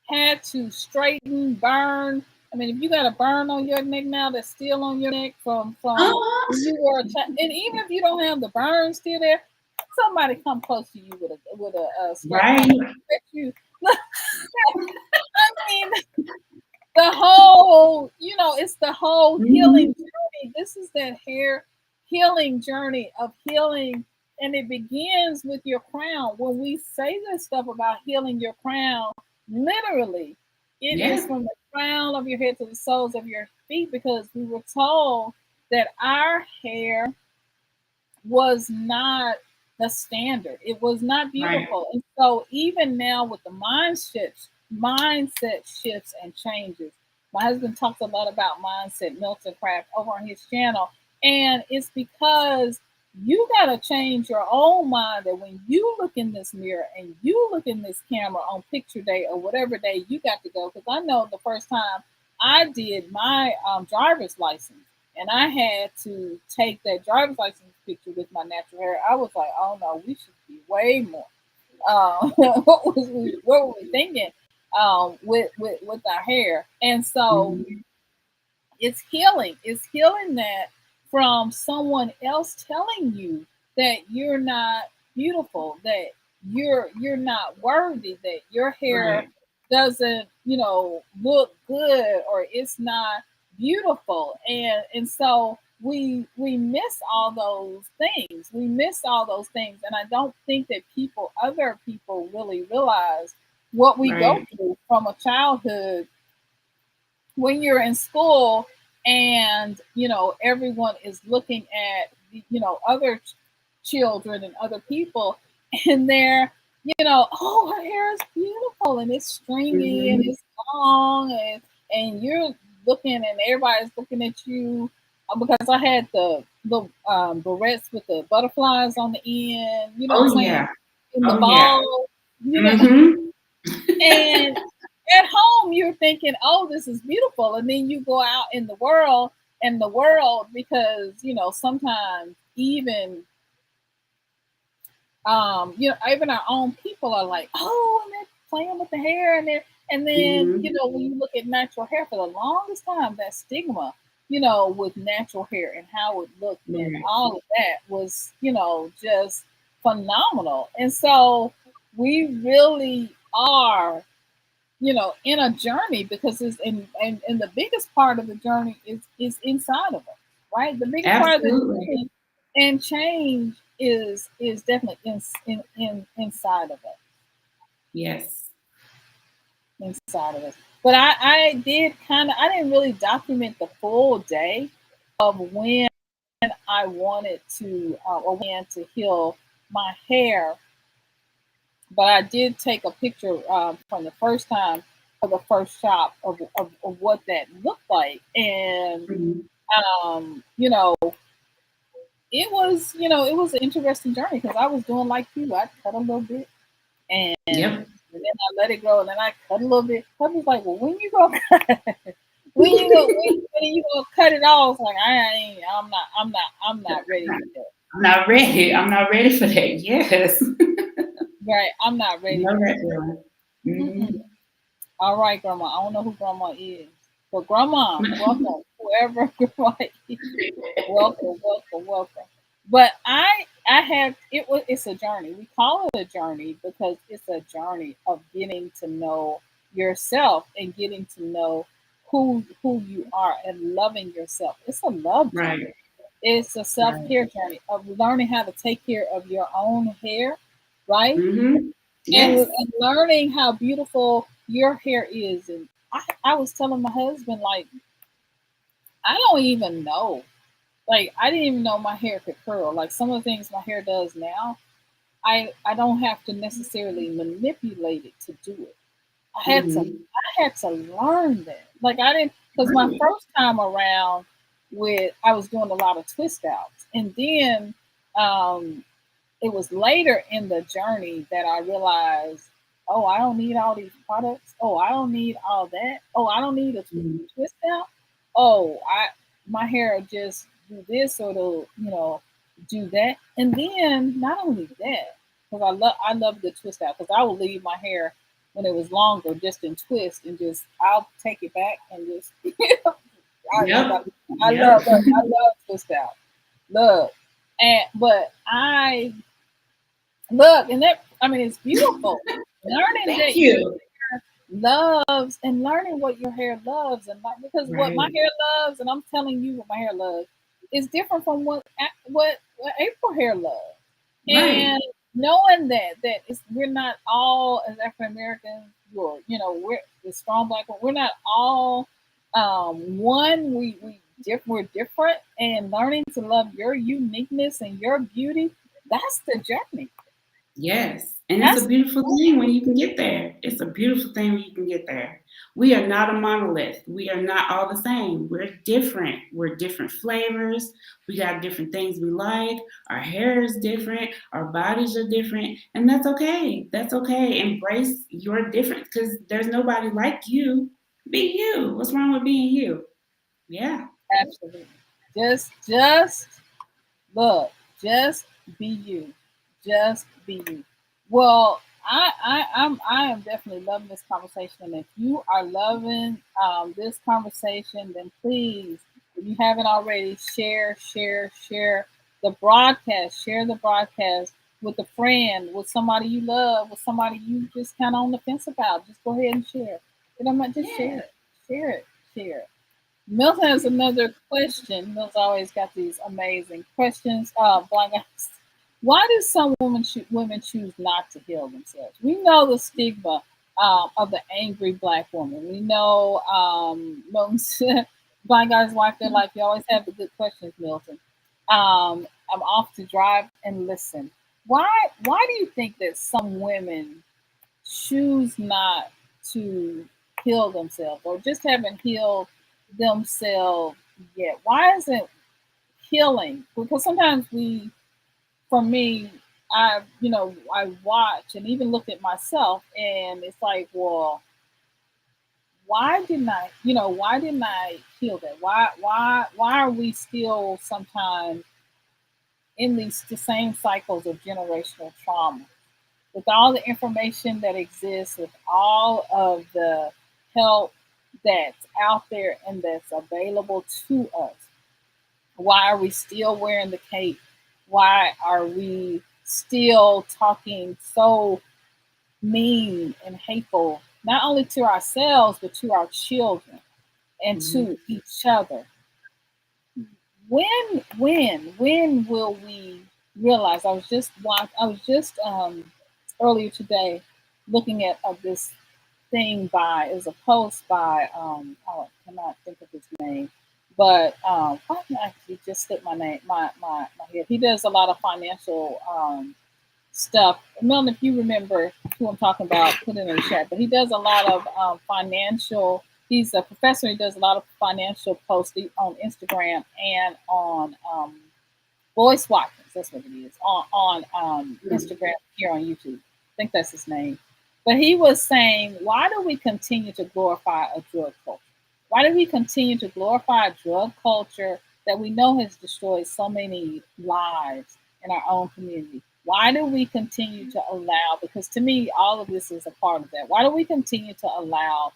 had to straighten, burn. I mean, if you got a burn on your neck now that's still on your neck from when you were a child, and even if you don't have the burn still there, somebody come close to you with a right. You. I mean, the whole, it's the whole healing journey. This is that hair healing journey of healing, and it begins with your crown. When we say this stuff about healing your crown, literally, it is from the crown of your head to the soles of your feet, because we were told that our hair was not the standard. It was not beautiful. Right. And so even now with the mindset shifts and changes. My husband talks a lot about mindset, Milton Craft, over on his channel. And it's because you got to change your own mind, that when you look in this mirror and you look in this camera on picture day or whatever day you got to go. Because I know the first time I did my driver's license, and I had to take that driver's license picture with my natural hair, I was like, oh no, we should be way more. What were we thinking with our hair? And so it's healing. It's healing that from someone else telling you that you're not beautiful, that you're not worthy, that your hair doesn't, look good, or it's not beautiful. And so we miss all those things. We miss all those things. And I don't think that other people really realize what we go through from a childhood when you're in school, and everyone is looking at other children and other people, and they're oh, her hair is beautiful and it's stringy and it's long, and you're looking, and everybody's looking at you, because I had the barrettes with the butterflies on the end, what I'm saying, in the ball, and at home you're thinking, oh, this is beautiful, and then you go out in the world, because sometimes even even our own people are like, oh, and they're playing with the hair, and then when you look at natural hair, for the longest time, that stigma with natural hair and how it looked and all of that was just phenomenal. And so we really are in a journey, because it's and the biggest part of the journey is inside of us, right? The biggest part of the journey and change is definitely inside of us. Yes. Inside of us. But I didn't really document the full day of when I wanted to or when to heal my hair. But I did take a picture from the first time of the first shop of what that looked like. And, it was an interesting journey, because I was doing like you. I cut a little bit, and then I let it go, and then I cut a little bit. I was like, well, when you go cut? when you go cut it off? It's like I'm not ready to I'm not ready. I'm not ready for that. Yes. Right. I'm not ready Know for that that. feeling. Mm-mm. Mhm. All right, Grandma. I don't know who Grandma is, but Grandma, welcome. Whoever Grandma is, welcome, welcome, welcome. But I have it's a journey. We call it a journey because it's a journey of getting to know yourself and getting to know who you are and loving yourself. It's a love journey. Right. It's a self Right. care journey of learning how to take care of your own hair, right? Mhm. And, Yes. and learning how beautiful your hair is. And I was telling my husband, like, I don't even know. Like, I didn't even know my hair could curl. Like, some of the things my hair does now, I don't have to necessarily manipulate it to do it. Mhm. I had to learn that. Like, I didn't, because my Right. first time around I was doing a lot of twist outs. And then um, it was later in the journey that I realized, oh, I don't need all these products. Oh, I don't need all that. Oh, I don't need a Mhm. twist out. Oh, I my hair will just do this or it'll, do that. And then not only that, because I love the twist out because I will leave my hair when it was longer just in twist and just I'll take it back and just I got Yep. Yep. I love twist out. Love. And but I look, and that I mean, it's beautiful. Learning Thank that your you. hair loves and learning what your hair loves, and like because what my Right. hair loves, and I'm telling you what my hair loves, is different from what April hair loves. Right. And knowing that we're not all as African Americans, or we're the strong black one. We're not all one. We're different, and learning to love your uniqueness and your beauty. That's the journey. Yes. And it's a That's beautiful thing when you can get there. It's a beautiful thing when you can get there. We are not a monolith. We are not all the same. We're different. We're different flavors. We got different things we like. Our hair is different. Our bodies are different. And that's okay. That's okay. Embrace your difference because there's nobody like you. Be you. What's wrong with being you? Yeah. absolutely. Just look. Just be you. Just be you. Well, I am definitely loving this conversation. And if you are loving this conversation, then please, if you haven't already, share the broadcast. Share the broadcast with a friend, with somebody you love, with somebody you just kind of on the fence about. Just go ahead and share. You know, just Yeah. share it, share it. Milton has another question. Milton's always got these amazing questions. Blind guys, why do some women choose not to heal themselves? We know the stigma of the angry black woman. We know Milton's blind guy's wife. They're like, you always have the good questions, Milton. I'm off to drive and listen. Why do you think that some women choose not to heal themselves or just haven't healed themselves yet? Why isn't healing? Because sometimes for me, I watch and even look at myself, and it's like, well, why didn't I heal that? Why are we still sometimes in the same cycles of generational trauma? With all the information that exists, with all of the help that's out there and that's available to us, why are we still wearing the cape? Why are we still talking so mean and hateful, not only to ourselves, but to our children and Mhm. to each other? When will we realize? I was just earlier today looking at this thing by it was a post by I cannot think of his name, but I can actually just slip my name my head. He does a lot of financial stuff. Melvin, if you remember who I'm talking about, put it in the chat. But he does a lot of financial. He's a professor. He does a lot of financial posting on Instagram and on Voice Watkins. That's what it is on Mhm. Instagram here on YouTube. I think that's his name. But he was saying, why do we continue to glorify a drug culture? Why do we continue to glorify a drug culture that we know has destroyed so many lives in our own community. Why do we continue to allow? Because to me, all of this is a part of that. Why do we continue to allow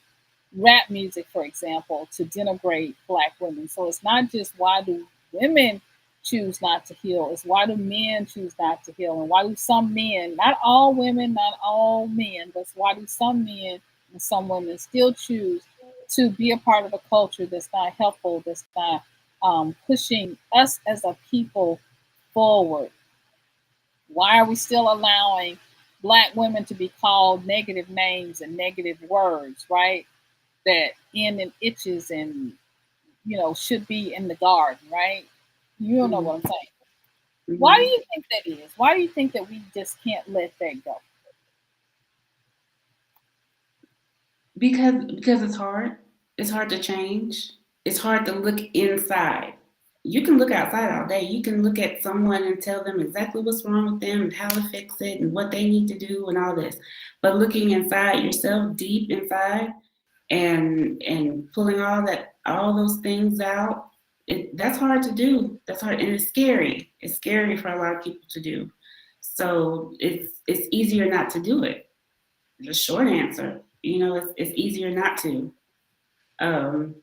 rap music, for example, to denigrate Black women? So it's not just why do women choose not to heal, it's why do men choose not to heal, and why do some men, not all women, not all men, but why do some men and some women still choose to be a part of a culture that's not helpful, that's not pushing us as a people forward? Why are we still allowing Black women to be called negative names and negative words, right? That end in itches and should be in the garden, right? You don't know Mm-hmm. what I'm saying. Why do Mm-hmm. you think that is? Why do you think that we just can't let that go? Because it's hard. It's hard to change. It's hard to look inside. You can look outside all day. You can look at someone and tell them exactly what's wrong with them and how to fix it and what they need to do and all this. But looking inside yourself, deep inside, and pulling all those things out, that's hard to do. That's hard, and it's scary. It's scary for a lot of people to do. So it's easier not to do it. The short answer, it's easier not to. Um,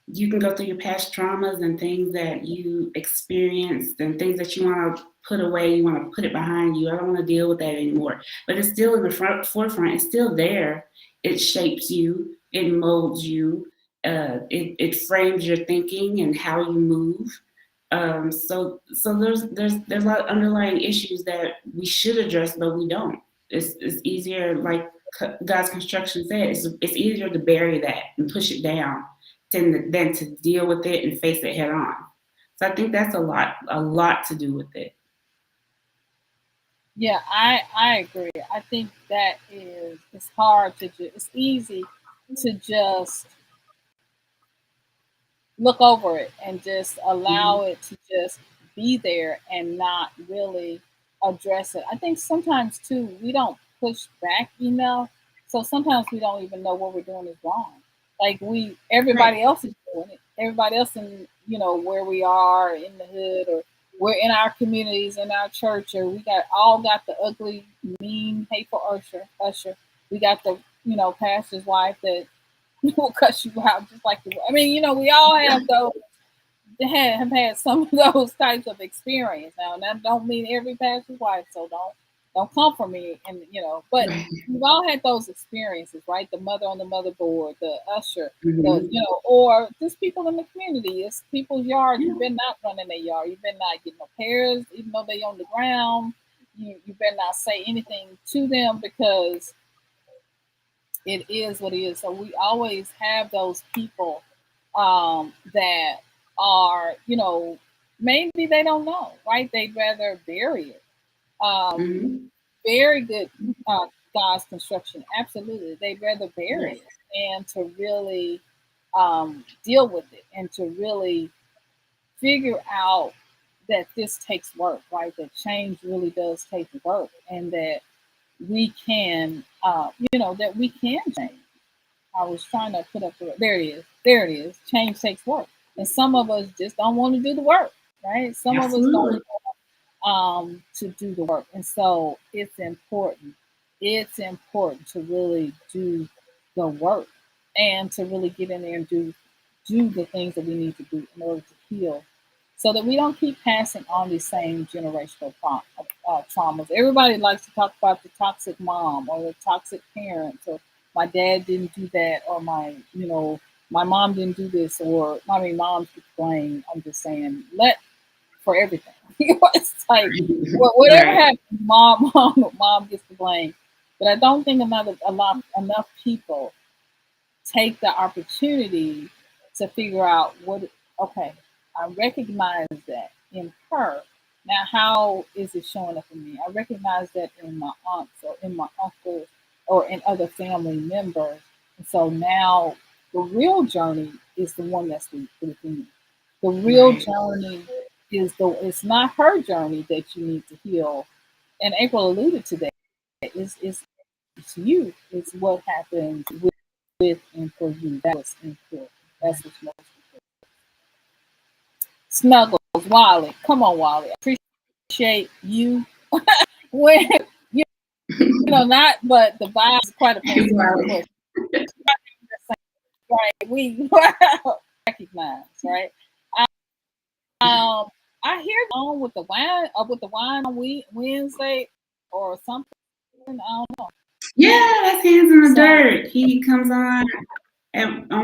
you can go through your past traumas and things that you experienced and things that you want to put away. You want to put it behind you. I don't want to deal with that anymore. But it's still in the forefront. It's still there. It shapes you. It molds you. It frames your thinking and how you move. So there's a lot of underlying issues that we should address, but we don't. It's easier, like God's construction said, it's easier to bury that and push it down than to deal with it and face it head on. So I think that's a lot to do with it. Yeah, I agree. I think that is it's hard to just it's easy to just look over it and just allow Mm-hmm. it to just be there and not really address it. I think sometimes too we don't push back enough, so sometimes we don't even know what we're doing is wrong. Like Right. everybody else is doing it. Everybody else in where we are in the hood, or we're in our communities, in our church, or we got the ugly, mean, hateful usher. We got the pastor's wife that will cuss you out just like I mean, we all have those have had some of those types of experience. Now, that don't mean every pastor's wife, so don't come for me. And but Right. we've all had those experiences, right? The mother on the motherboard, the usher, the Mm-hmm. or just people in the community. It's people's yards. Yeah. You've been not running their yard. You've been not getting no pears, even though they on the ground. You better not say anything to them because it is what it is. So we always have those people that are, maybe they don't know, right? They'd rather bury it. Um, Mm-hmm. Very good God's construction. Absolutely. They'd rather bury Right. it and to really deal with it and to really figure out that this takes work, right? That change really does take work and that we can, that we can change. I was trying to put up there it is. There it is. Change takes work. And some of us just don't want to do the work, right? Some of us don't Absolutely. to do the work. And so it's important. It's important to really do the work and to really get in there and do the things that we need to do in order to heal so that we don't keep passing on these same generational traumas. Everybody likes to talk about the toxic mom or the toxic parents or my dad didn't do that or my mom didn't do this or I mean moms get blamed. I'm just saying for everything. It's like whatever Right. happens, mom gets the blame. But I don't think enough people take the opportunity to figure out what. Okay, I recognize that in her. Now, how is it showing up in me? I recognize that in my aunts or in my uncles or in other family members. And so now the real journey is the one that's within me. The real Right. journey it's not her journey that you need to heal. And April alluded to that. It's you. It's what happens with and for you. That was important. That's what's most important. Snuggles, Wally. Come on, Wally. I appreciate you. When you not, but the vibe is quite a pain. Right. Right, we recognize, right? Um, I hear on with the wine on Wednesday or something. I don't know. Yeah, that's Hands in the So, Dirt. He comes on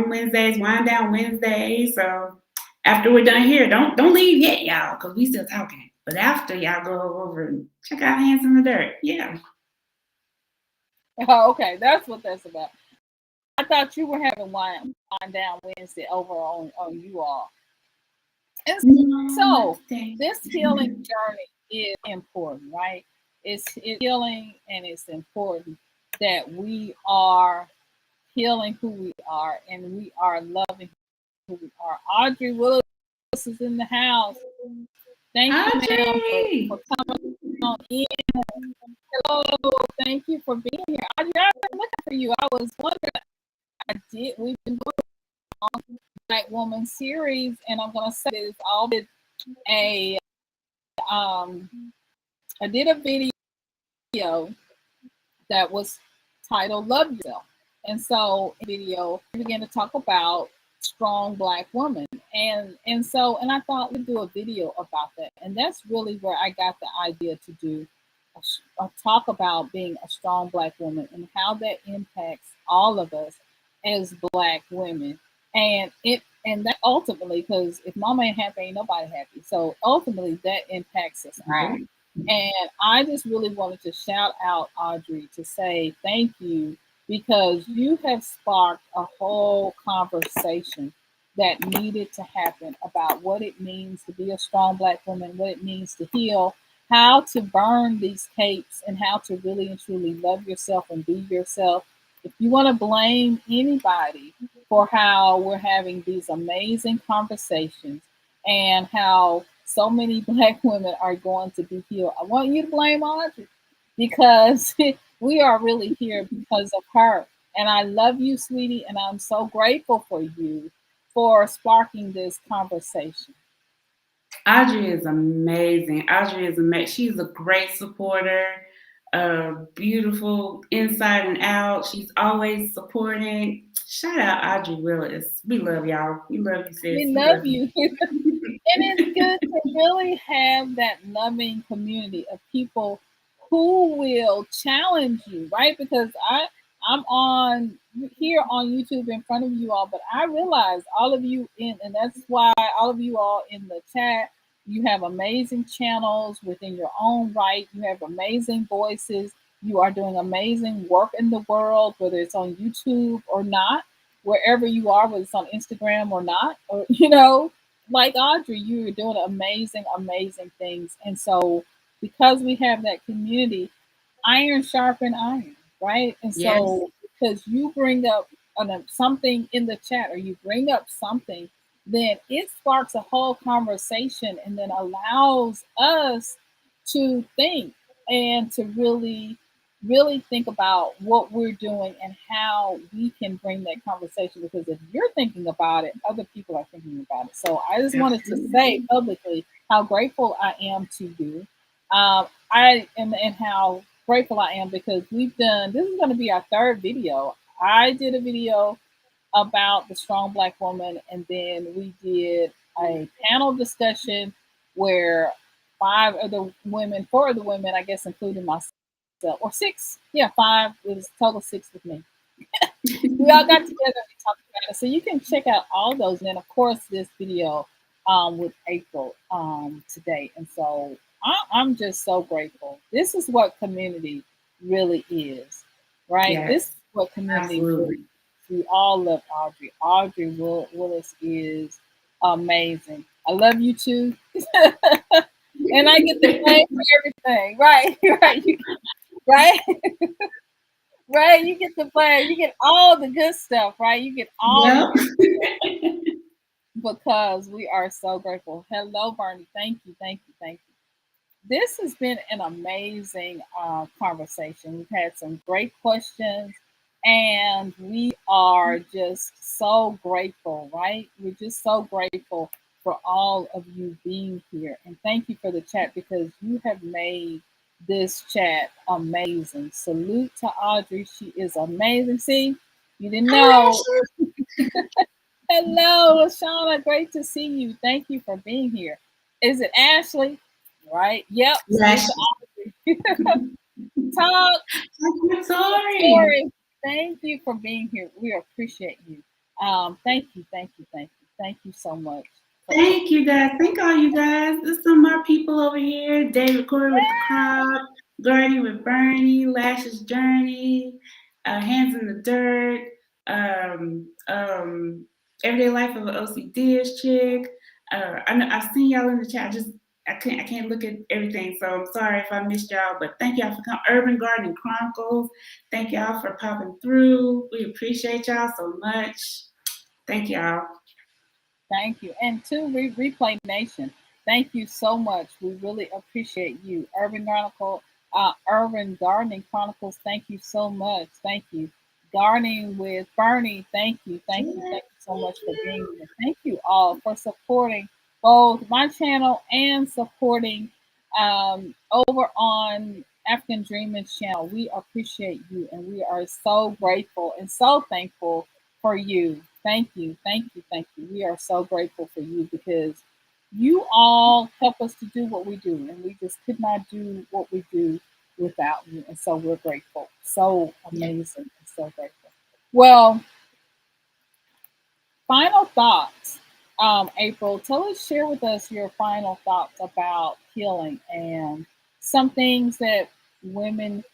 Wednesdays, Wind Down Wednesday. So after we're done here, don't leave yet, y'all, because we still talking. But after y'all go over and check out Hands in the Dirt. Yeah. oh, okay, that's what that's about. I thought you were having wine down Wednesday over on you all. And No, not so today. this healing journey is important, right? It's healing, and it's important that we are healing who we are, and we are loving who we are. Audrey Willis is in the house. Thank you, ma'am, Audrey. for coming on in. Hello, thank you for being here. Audrey, I've been looking for you. I was wondering. We've been doing a Black Woman series, and I'm gonna say this. A um, I did a video that was titled "Love Yourself," and so in the video I began to talk about strong Black women, and I thought we'd do a video about that, and that's really where I got the idea to do a talk about being a strong Black woman and how that impacts all of us as Black women, and that ultimately, because if mama ain't happy, ain't nobody happy. So ultimately, that impacts us all. Right. And I just really wanted to shout out Audrey to say thank you, because you have sparked a whole conversation that needed to happen about what it means to be a strong Black woman, what it means to heal, how to burn these capes, and how to really and truly love yourself and be yourself. If you want to blame anybody for how we're having these amazing conversations and how so many Black women are going to be healed, I want you to blame Audrey, because we are really here because of her. And I love you, sweetie, and I'm so grateful for you for sparking this conversation. Audrey is amazing. Audrey is amazing. She's a great supporter, beautiful inside and out. She's always supporting. Shout out Audrey Willis. We love y'all. We love you, sis. We We love love you. you. And it's good to really have that loving community of people who will challenge you, right? Because I'm on here on YouTube in front of you all, but I realize all of you and that's why all of you all in the chat, you have amazing channels within your own right. You have amazing voices. You are doing amazing work in the world, whether it's on YouTube or not, wherever you are, whether it's on Instagram or not, or like Audrey, you are doing amazing, amazing things. And so, because we have that community, iron sharpen iron, right? And Yes. so, because you bring up something in the chat or you bring up something, then it sparks a whole conversation and then allows us to think and to really really think about what we're doing and how we can bring that conversation, because if you're thinking about it, other people are thinking about it. So I just wanted to say publicly how grateful I am to you. And how grateful I am, because this is going to be our third video. I did a video about the strong Black woman, and then we did a panel discussion where four of the women, I guess, including myself, or six, yeah, five, it was total six with me. We all got together and talked about it. So you can check out all those. And then, of course, this video with April today. And so I'm just so grateful. This is what community really is, right? This Yes. is what community really Absolutely. is. We all love Audrey. Audrey Willis is amazing. I love you too. And I get the blame for everything, right? Right? Right? You get the blame. You get all the good stuff, right? You get all the Yep. good, because we are so grateful. Hello, Bernie. Thank you, thank you, thank you. This has been an amazing conversation. We've had some great questions, and we are just so grateful, right? We're just so grateful for all of you being here. And thank you for the chat because you have made this chat amazing. Salute to Audrey. She is amazing. See, you didn't Hi, know. Ashley. Hello, Lashana. Great to see you. Thank you for being here. Is it Ashley? Right. Yep. Salute to Ashley. Audrey. Talk. I'm sorry. Victoria, thank you for being here. We appreciate you. Thank you, thank you, thank you, thank you so much. Thank you guys. Thank all you guys. There's some more people over here. David Corey with the crowd, Gardy with Bernie, Lash's Journey, Hands in the Dirt, um, um, Everyday Life of an OCD-ish chick. I know I've seen y'all in the chat. I can't look at everything, so I'm sorry if I missed y'all. But thank y'all for coming. Urban Gardening Chronicles. Thank y'all for popping through. We appreciate y'all so much. Thank y'all. Thank you. And to Replay Nation, thank you so much. We really appreciate you. Urban Gardening Chronicles, thank you so much. Thank you. Gardening with Bernie, thank you. Thank you. Thank you so much for being here. Thank you all for supporting both my channel and supporting over on African Dreamin's channel. We appreciate you and we are so grateful and so thankful for you. Thank you, thank you, thank you. We are so grateful for you because you all help us to do what we do, and we just could not do what we do without you. And so we're grateful. So amazing and so grateful. Well, final thoughts. April, share with us your final thoughts about healing and some things that women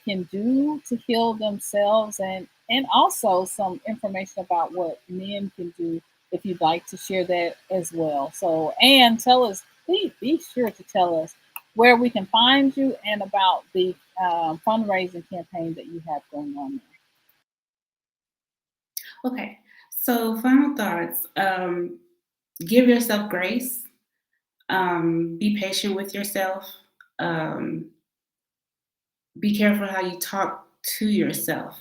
can do to heal themselves, and also some information about what men can do if you'd like to share that as well. So, and tell us, please be sure to tell us where we can find you and about the fundraising campaign that you have going on there. Okay, so final thoughts. Give yourself grace. Be patient with yourself. Um, be careful how you talk to yourself.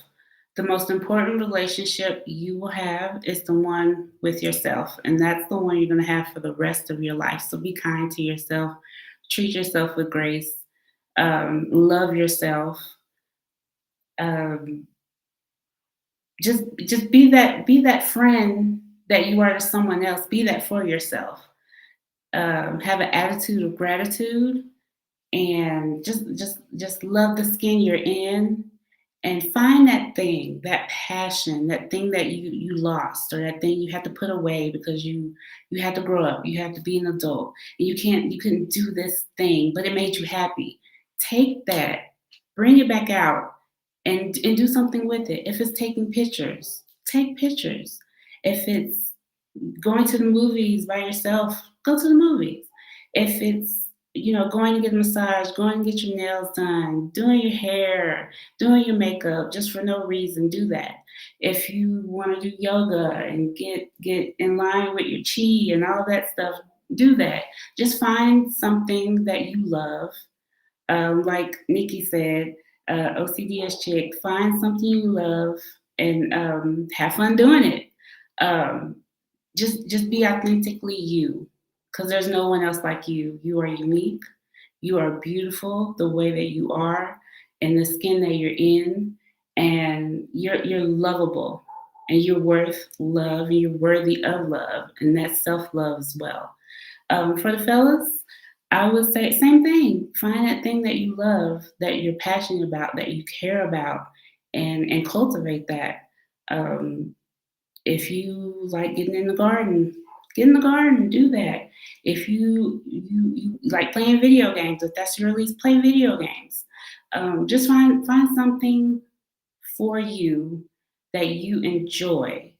The most important relationship you will have is the one with yourself, and that's the one you're going to have for the rest of your life. So be kind to yourself. Treat yourself with grace. Love yourself. Um, just be that friend that you are to someone else. Be that for yourself. Have an attitude of gratitude, and just love the skin you're in, and find that thing, that passion, that thing that you lost, or that thing you had to put away because you had to grow up, you had to be an adult, and you couldn't do this thing, but it made you happy. Take that, bring it back out, and do something with it. If it's taking pictures, take pictures. If it's going to the movies by yourself, go to the movies. If it's going to get a massage, going to get your nails done, doing your hair, doing your makeup just for no reason, do that. If you want to do yoga and get in line with your chi and all that stuff, do that. Just find something that you love. Like Nikki said, OCDS chick, find something you love and have fun doing it. Um, just be authentically you, because there's no one else like you. You are unique. You are beautiful the way that you are, and the skin that you're in, and you're lovable, and you're worth love, and you're worthy of love, and that's self-love as well. For the fellas, I would say same thing. Find that thing that you love, that you're passionate about, that you care about, and cultivate that. Um, if you like getting in the garden, get in the garden, do that. If you like playing video games, if that's your release, play video games. Just find something for you that you enjoy,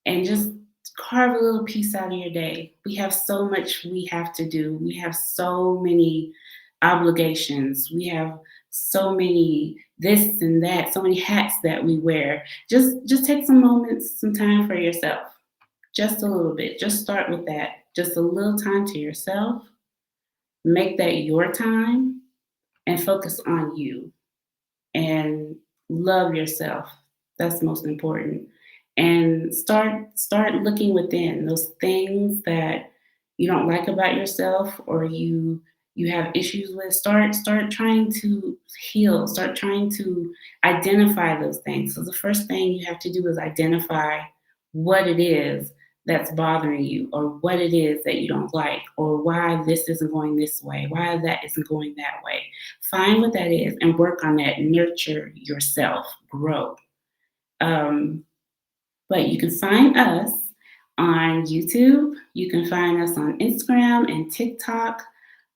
and just carve a little piece out of your day. We have so much we have to do. We have so many obligations. We have so many this and that, so many hats that we wear. Just take some moments, some time for yourself. Just a little bit. Just start with that. Just a little time to yourself. Make that your time and focus on you, and love yourself. That's most important. And start looking within those things that you don't like about yourself, or you have issues with, start trying to heal, start trying to identify those things. So the first thing you have to do is identify what it is that's bothering you, or what it is that you don't like, or why this isn't going this way, why that isn't going that way. Find what that is and work on that. Nurture yourself, grow. um, but you can find us on YouTube. You can find us on Instagram and TikTok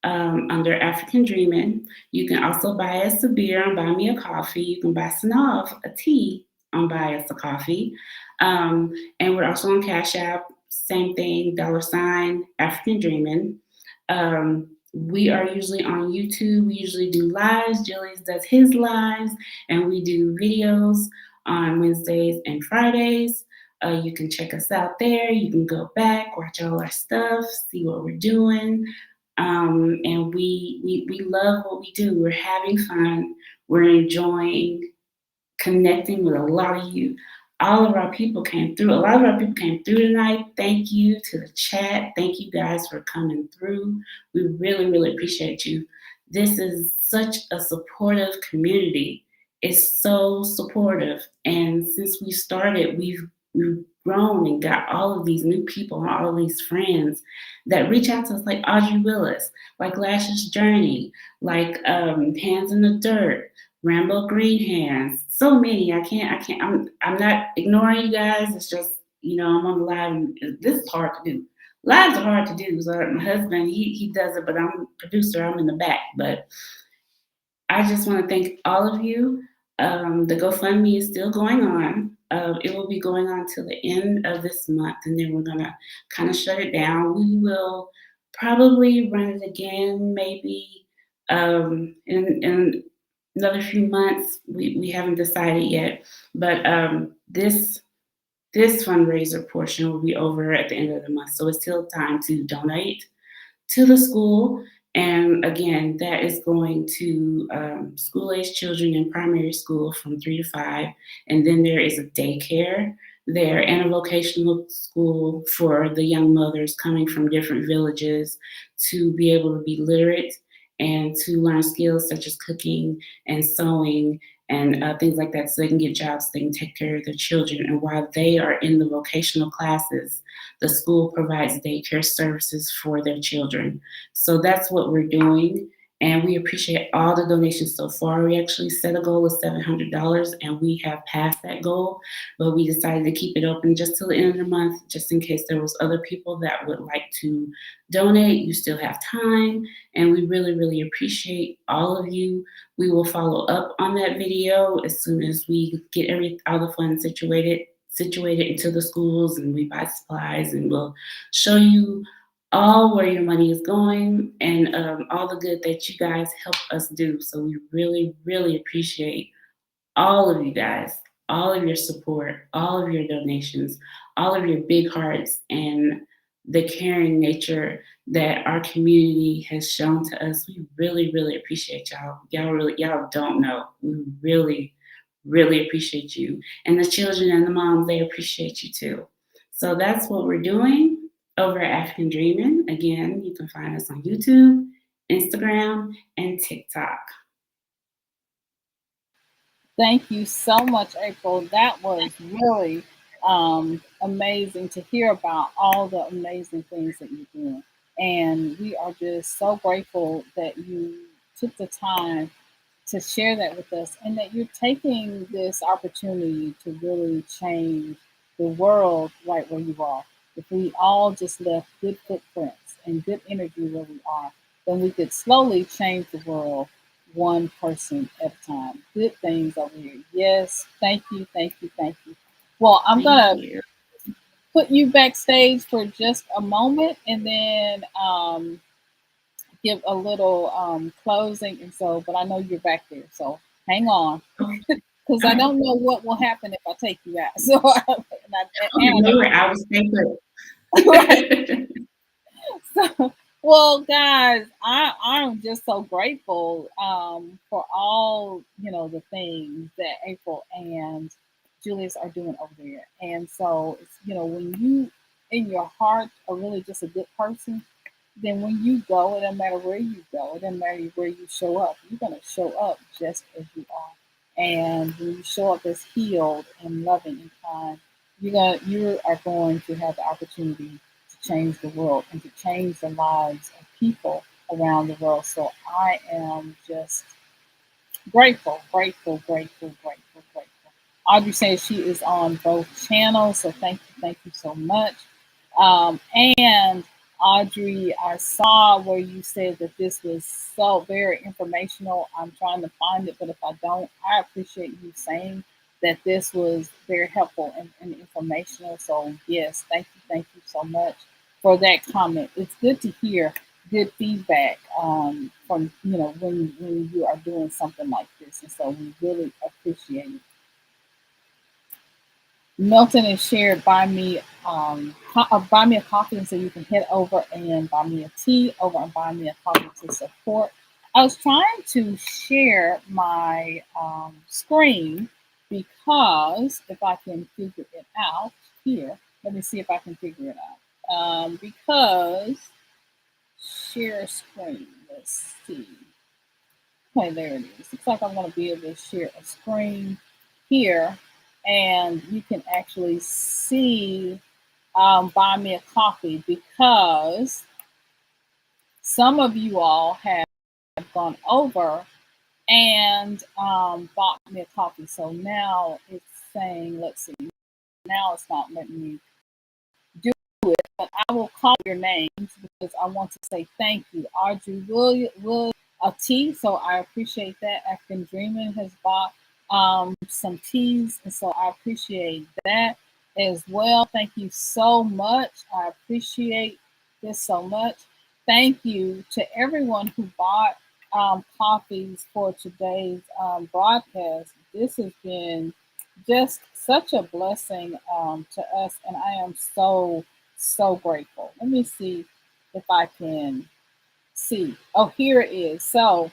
under Afrikan Dreamin. You can also buy us a beer and buy me a coffee. You can buy Synolve a tea and buy us a coffee. And we're also on Cash App, same thing, $ Afrikan Dreamin. We are usually on YouTube. We usually do lives. Julius does his lives, and we do videos on Wednesdays and Fridays. You can check us out there. You can go back, watch all our stuff, see what we're doing. And we love what we do. We're having fun. We're enjoying connecting with a lot of you. All of our people came through. A lot of our people came through tonight. Thank you to the chat. Thank you guys for coming through. We really, really appreciate you. This is such a supportive community. It's so supportive. And since we started, we've grown and got all of these new people and all of these friends that reach out to us, like Audrey Willis, like Lash's Journey, like Hands in the Dirt, Rambo Green Hands, so many. I'm not ignoring you guys. It's just, I'm on the live. And this is hard to do. Lives are hard to do. So my husband, he does it, but I'm a producer. I'm in the back. But I just want to thank all of you. The GoFundMe is still going on. It will be going on till the end of this month, and then we're gonna kind of shut it down. We will probably run it again, maybe in another few months. We haven't decided yet, but this fundraiser portion will be over at the end of the month, so it's still time to donate to the school. And again, that is going to school age children in primary school from 3 to 5. And then there is a daycare there and a vocational school for the young mothers coming from different villages to be able to be literate and to learn skills such as cooking and sewing and things like that, so they can get jobs, they can take care of their children. And while they are in the vocational classes, the school provides daycare services for their children. So that's what we're doing. And we appreciate all the donations so far. We actually set a goal of $700, and we have passed that goal, but we decided to keep it open just till the end of the month, just in case there was other people that would like to donate. You still have time, and we really, really appreciate all of you. We will follow up on that video as soon as we get all the funds situated into the schools, and we buy supplies, and we'll show you all where your money is going, and all the good that you guys help us do. So we really, really appreciate all of you guys, all of your support, all of your donations, all of your big hearts, and the caring nature that our community has shown to us. We really, really appreciate y'all. Y'all don't know. We really, really appreciate you. And the children and the moms, they appreciate you too. So that's what we're doing over at Afrikan Dreamin. Again, you can find us on YouTube, Instagram, and TikTok. Thank you so much, April. That was really amazing to hear about all the amazing things that you're doing. And we are just so grateful that you took the time to share that with us and that you're taking this opportunity to really change the world right where you are. If we all just left good footprints and good energy where we are, then we could slowly change the world one person at a time. Good things over here. Yes, thank you, thank you, thank you. Well, I'm Thank gonna you. put you backstage for just a moment and then give a little closing and so, but I know you're back there, so hang on Okay. because All I right. don't know what will happen if I take you out. So, Okay, no worries. I was thinking. right. So, well, guys, I'm just so grateful for all the things that April and Julius are doing over there, and so it's when you in your heart are really just a good person, then when you go, it doesn't matter where you go, it doesn't matter where you show up, you're going to show up just as you are. And when you show up as healed and loving and kind, you are going to have the opportunity to change the world and to change the lives of people around the world. So I am just grateful, grateful, grateful, grateful, grateful. Audrey says she is on both channels, so thank you so much. And Audrey, I saw where you said that this was so very informational. I'm trying to find it, but if I don't, I appreciate you saying that this was very helpful and informational. So yes, thank you so much for that comment. It's good to hear good feedback from when you are doing something like this, and so we really appreciate it. Milton is shared buy me a coffee, and so you can head over and buy me a tea over and buy me a coffee to support. I was trying to share my screen because if I can figure it out here, let me see if I can figure it out. Because share screen, let's see. Okay, there it is. Looks like I'm going to be able to share a screen here, and you can actually see buy me a coffee because some of you all have gone over and bought me a coffee. So now it's saying, let's see, now it's not letting me do it, but I will call your names because I want to say thank you. Audrey will a tea, so I appreciate that. Afrikan Dreamin has bought some teas, and so I appreciate that as well. Thank you so much. I appreciate this so much. Thank you to everyone who bought coffees for today's broadcast. This has been just such a blessing to us, and I am so grateful. Let me see if I can see. Oh, here it is. So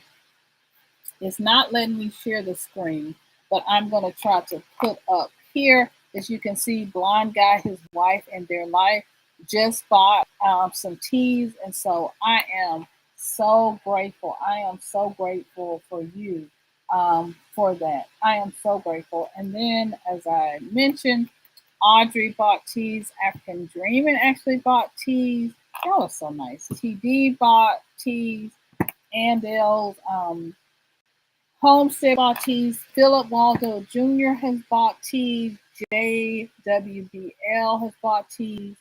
it's not letting me share the screen, but I'm going to try to put up here. As you can see, blind guy, his wife, and their life just bought some teas, and so I am so grateful. I am so grateful for you for that. I am so grateful. And then, as I mentioned, Audrey bought teas. Afrikan Dreamin actually bought teas. That was so nice. TD bought teas. Andel's Homestead bought teas. Philip Waldo Jr. has bought teas. JWBL has bought teas.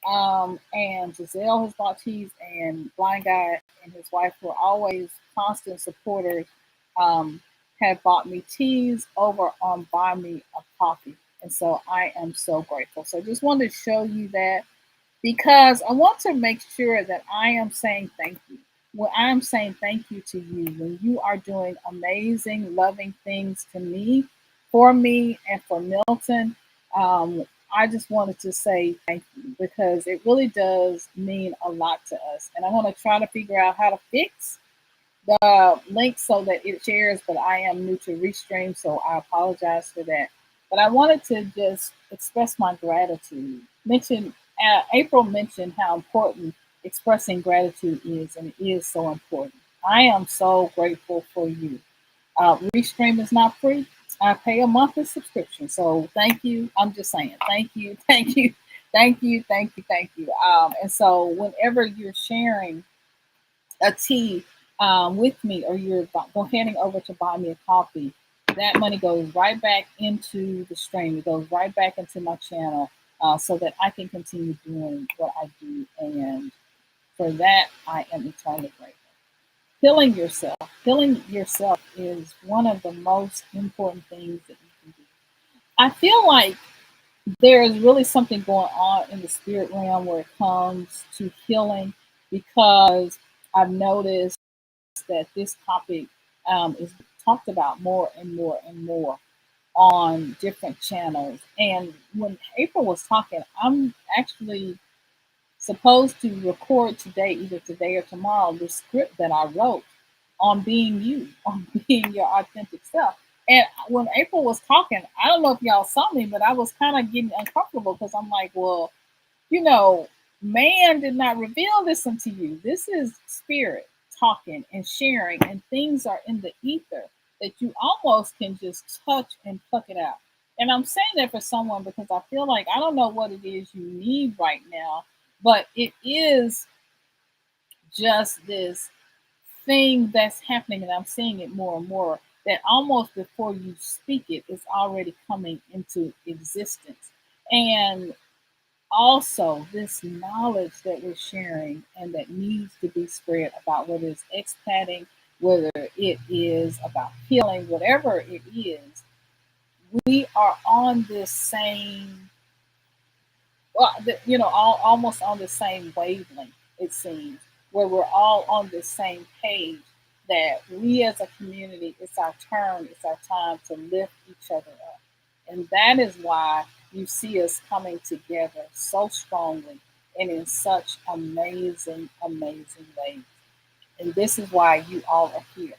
And Giselle has bought teas. And Blind Guy and his wife, who are always constant supporters, have bought me teas over on Buy Me a Coffee. And so I am so grateful. So I just wanted to show you that because I want to make sure that I am saying thank you. When I am saying thank you to you, when you are doing amazing, loving things to me, for me, and for Milton, I just wanted to say thank you because it really does mean a lot to us. And I'm going to try to figure out how to fix the link so that it shares, but I am new to Restream, so I apologize for that. But I wanted to just express my gratitude. April mentioned how important expressing gratitude is, and it is so important. I am so grateful for you. Restream is not free. I pay a monthly subscription, so thank you. I'm just saying, thank you, thank you, thank you, thank you, thank you. And so, whenever you're sharing a tea with me, or you're heading over to buy me a coffee, that money goes right back into the stream. It goes right back into my channel so that I can continue doing what I do. And for that, I am eternally grateful. Healing yourself is one of the most important things that you can do. I feel like there is really something going on in the spirit realm where it comes to healing because I've noticed that this topic is talked about more and more and more on different channels. And when April was talking, I'm actually supposed to record today, either today or tomorrow, the script that I wrote on being you, on being your authentic self. And when April was talking, I don't know if y'all saw me, but I was kind of getting uncomfortable because I'm like, well, You know, man did not reveal this unto you. This is spirit talking and sharing, and things are in the ether that you almost can just touch and pluck it out. And I'm saying that for someone because I feel like I don't know what it is you need right now, but it is just this thing that's happening, and I'm seeing it more and more, that almost before you speak it, it's already coming into existence. And also this knowledge that we're sharing and that needs to be spread about whether it's expatting, whether it is about healing, whatever it is, we are on this same, well, almost on the same wavelength, it seems, where we're all on the same page, that we as a community, it's our turn, it's our time to lift each other up. And that is why you see us coming together so strongly and in such amazing, amazing ways. And this is why you all are here.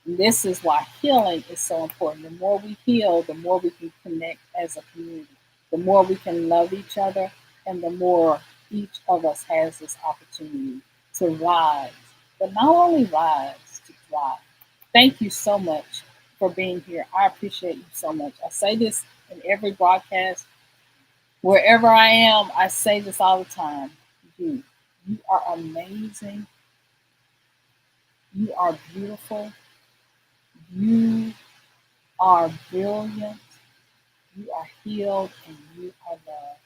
And this is why healing is so important. The more we heal, the more we can connect as a community, the more we can love each other, and the more each of us has this opportunity to rise. But not only rise, to thrive. Thank you so much for being here. I appreciate you so much. I say this in every broadcast. Wherever I am, I say this all the time. You are amazing. You are beautiful. You are brilliant. You are healed, and you are loved.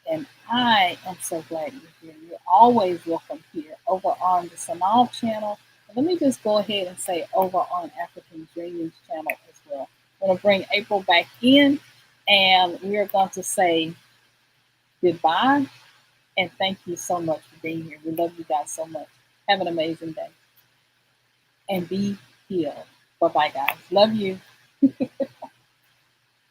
And I am so glad you're here. You're always welcome here over on the Synolve channel. And let me just go ahead and say over on Afrikan Dreamin channel as well. I'm going to bring April back in, and we're going to say goodbye and thank you so much for being here. We love you guys so much. Have an amazing day and be healed. Bye bye, guys. Love you.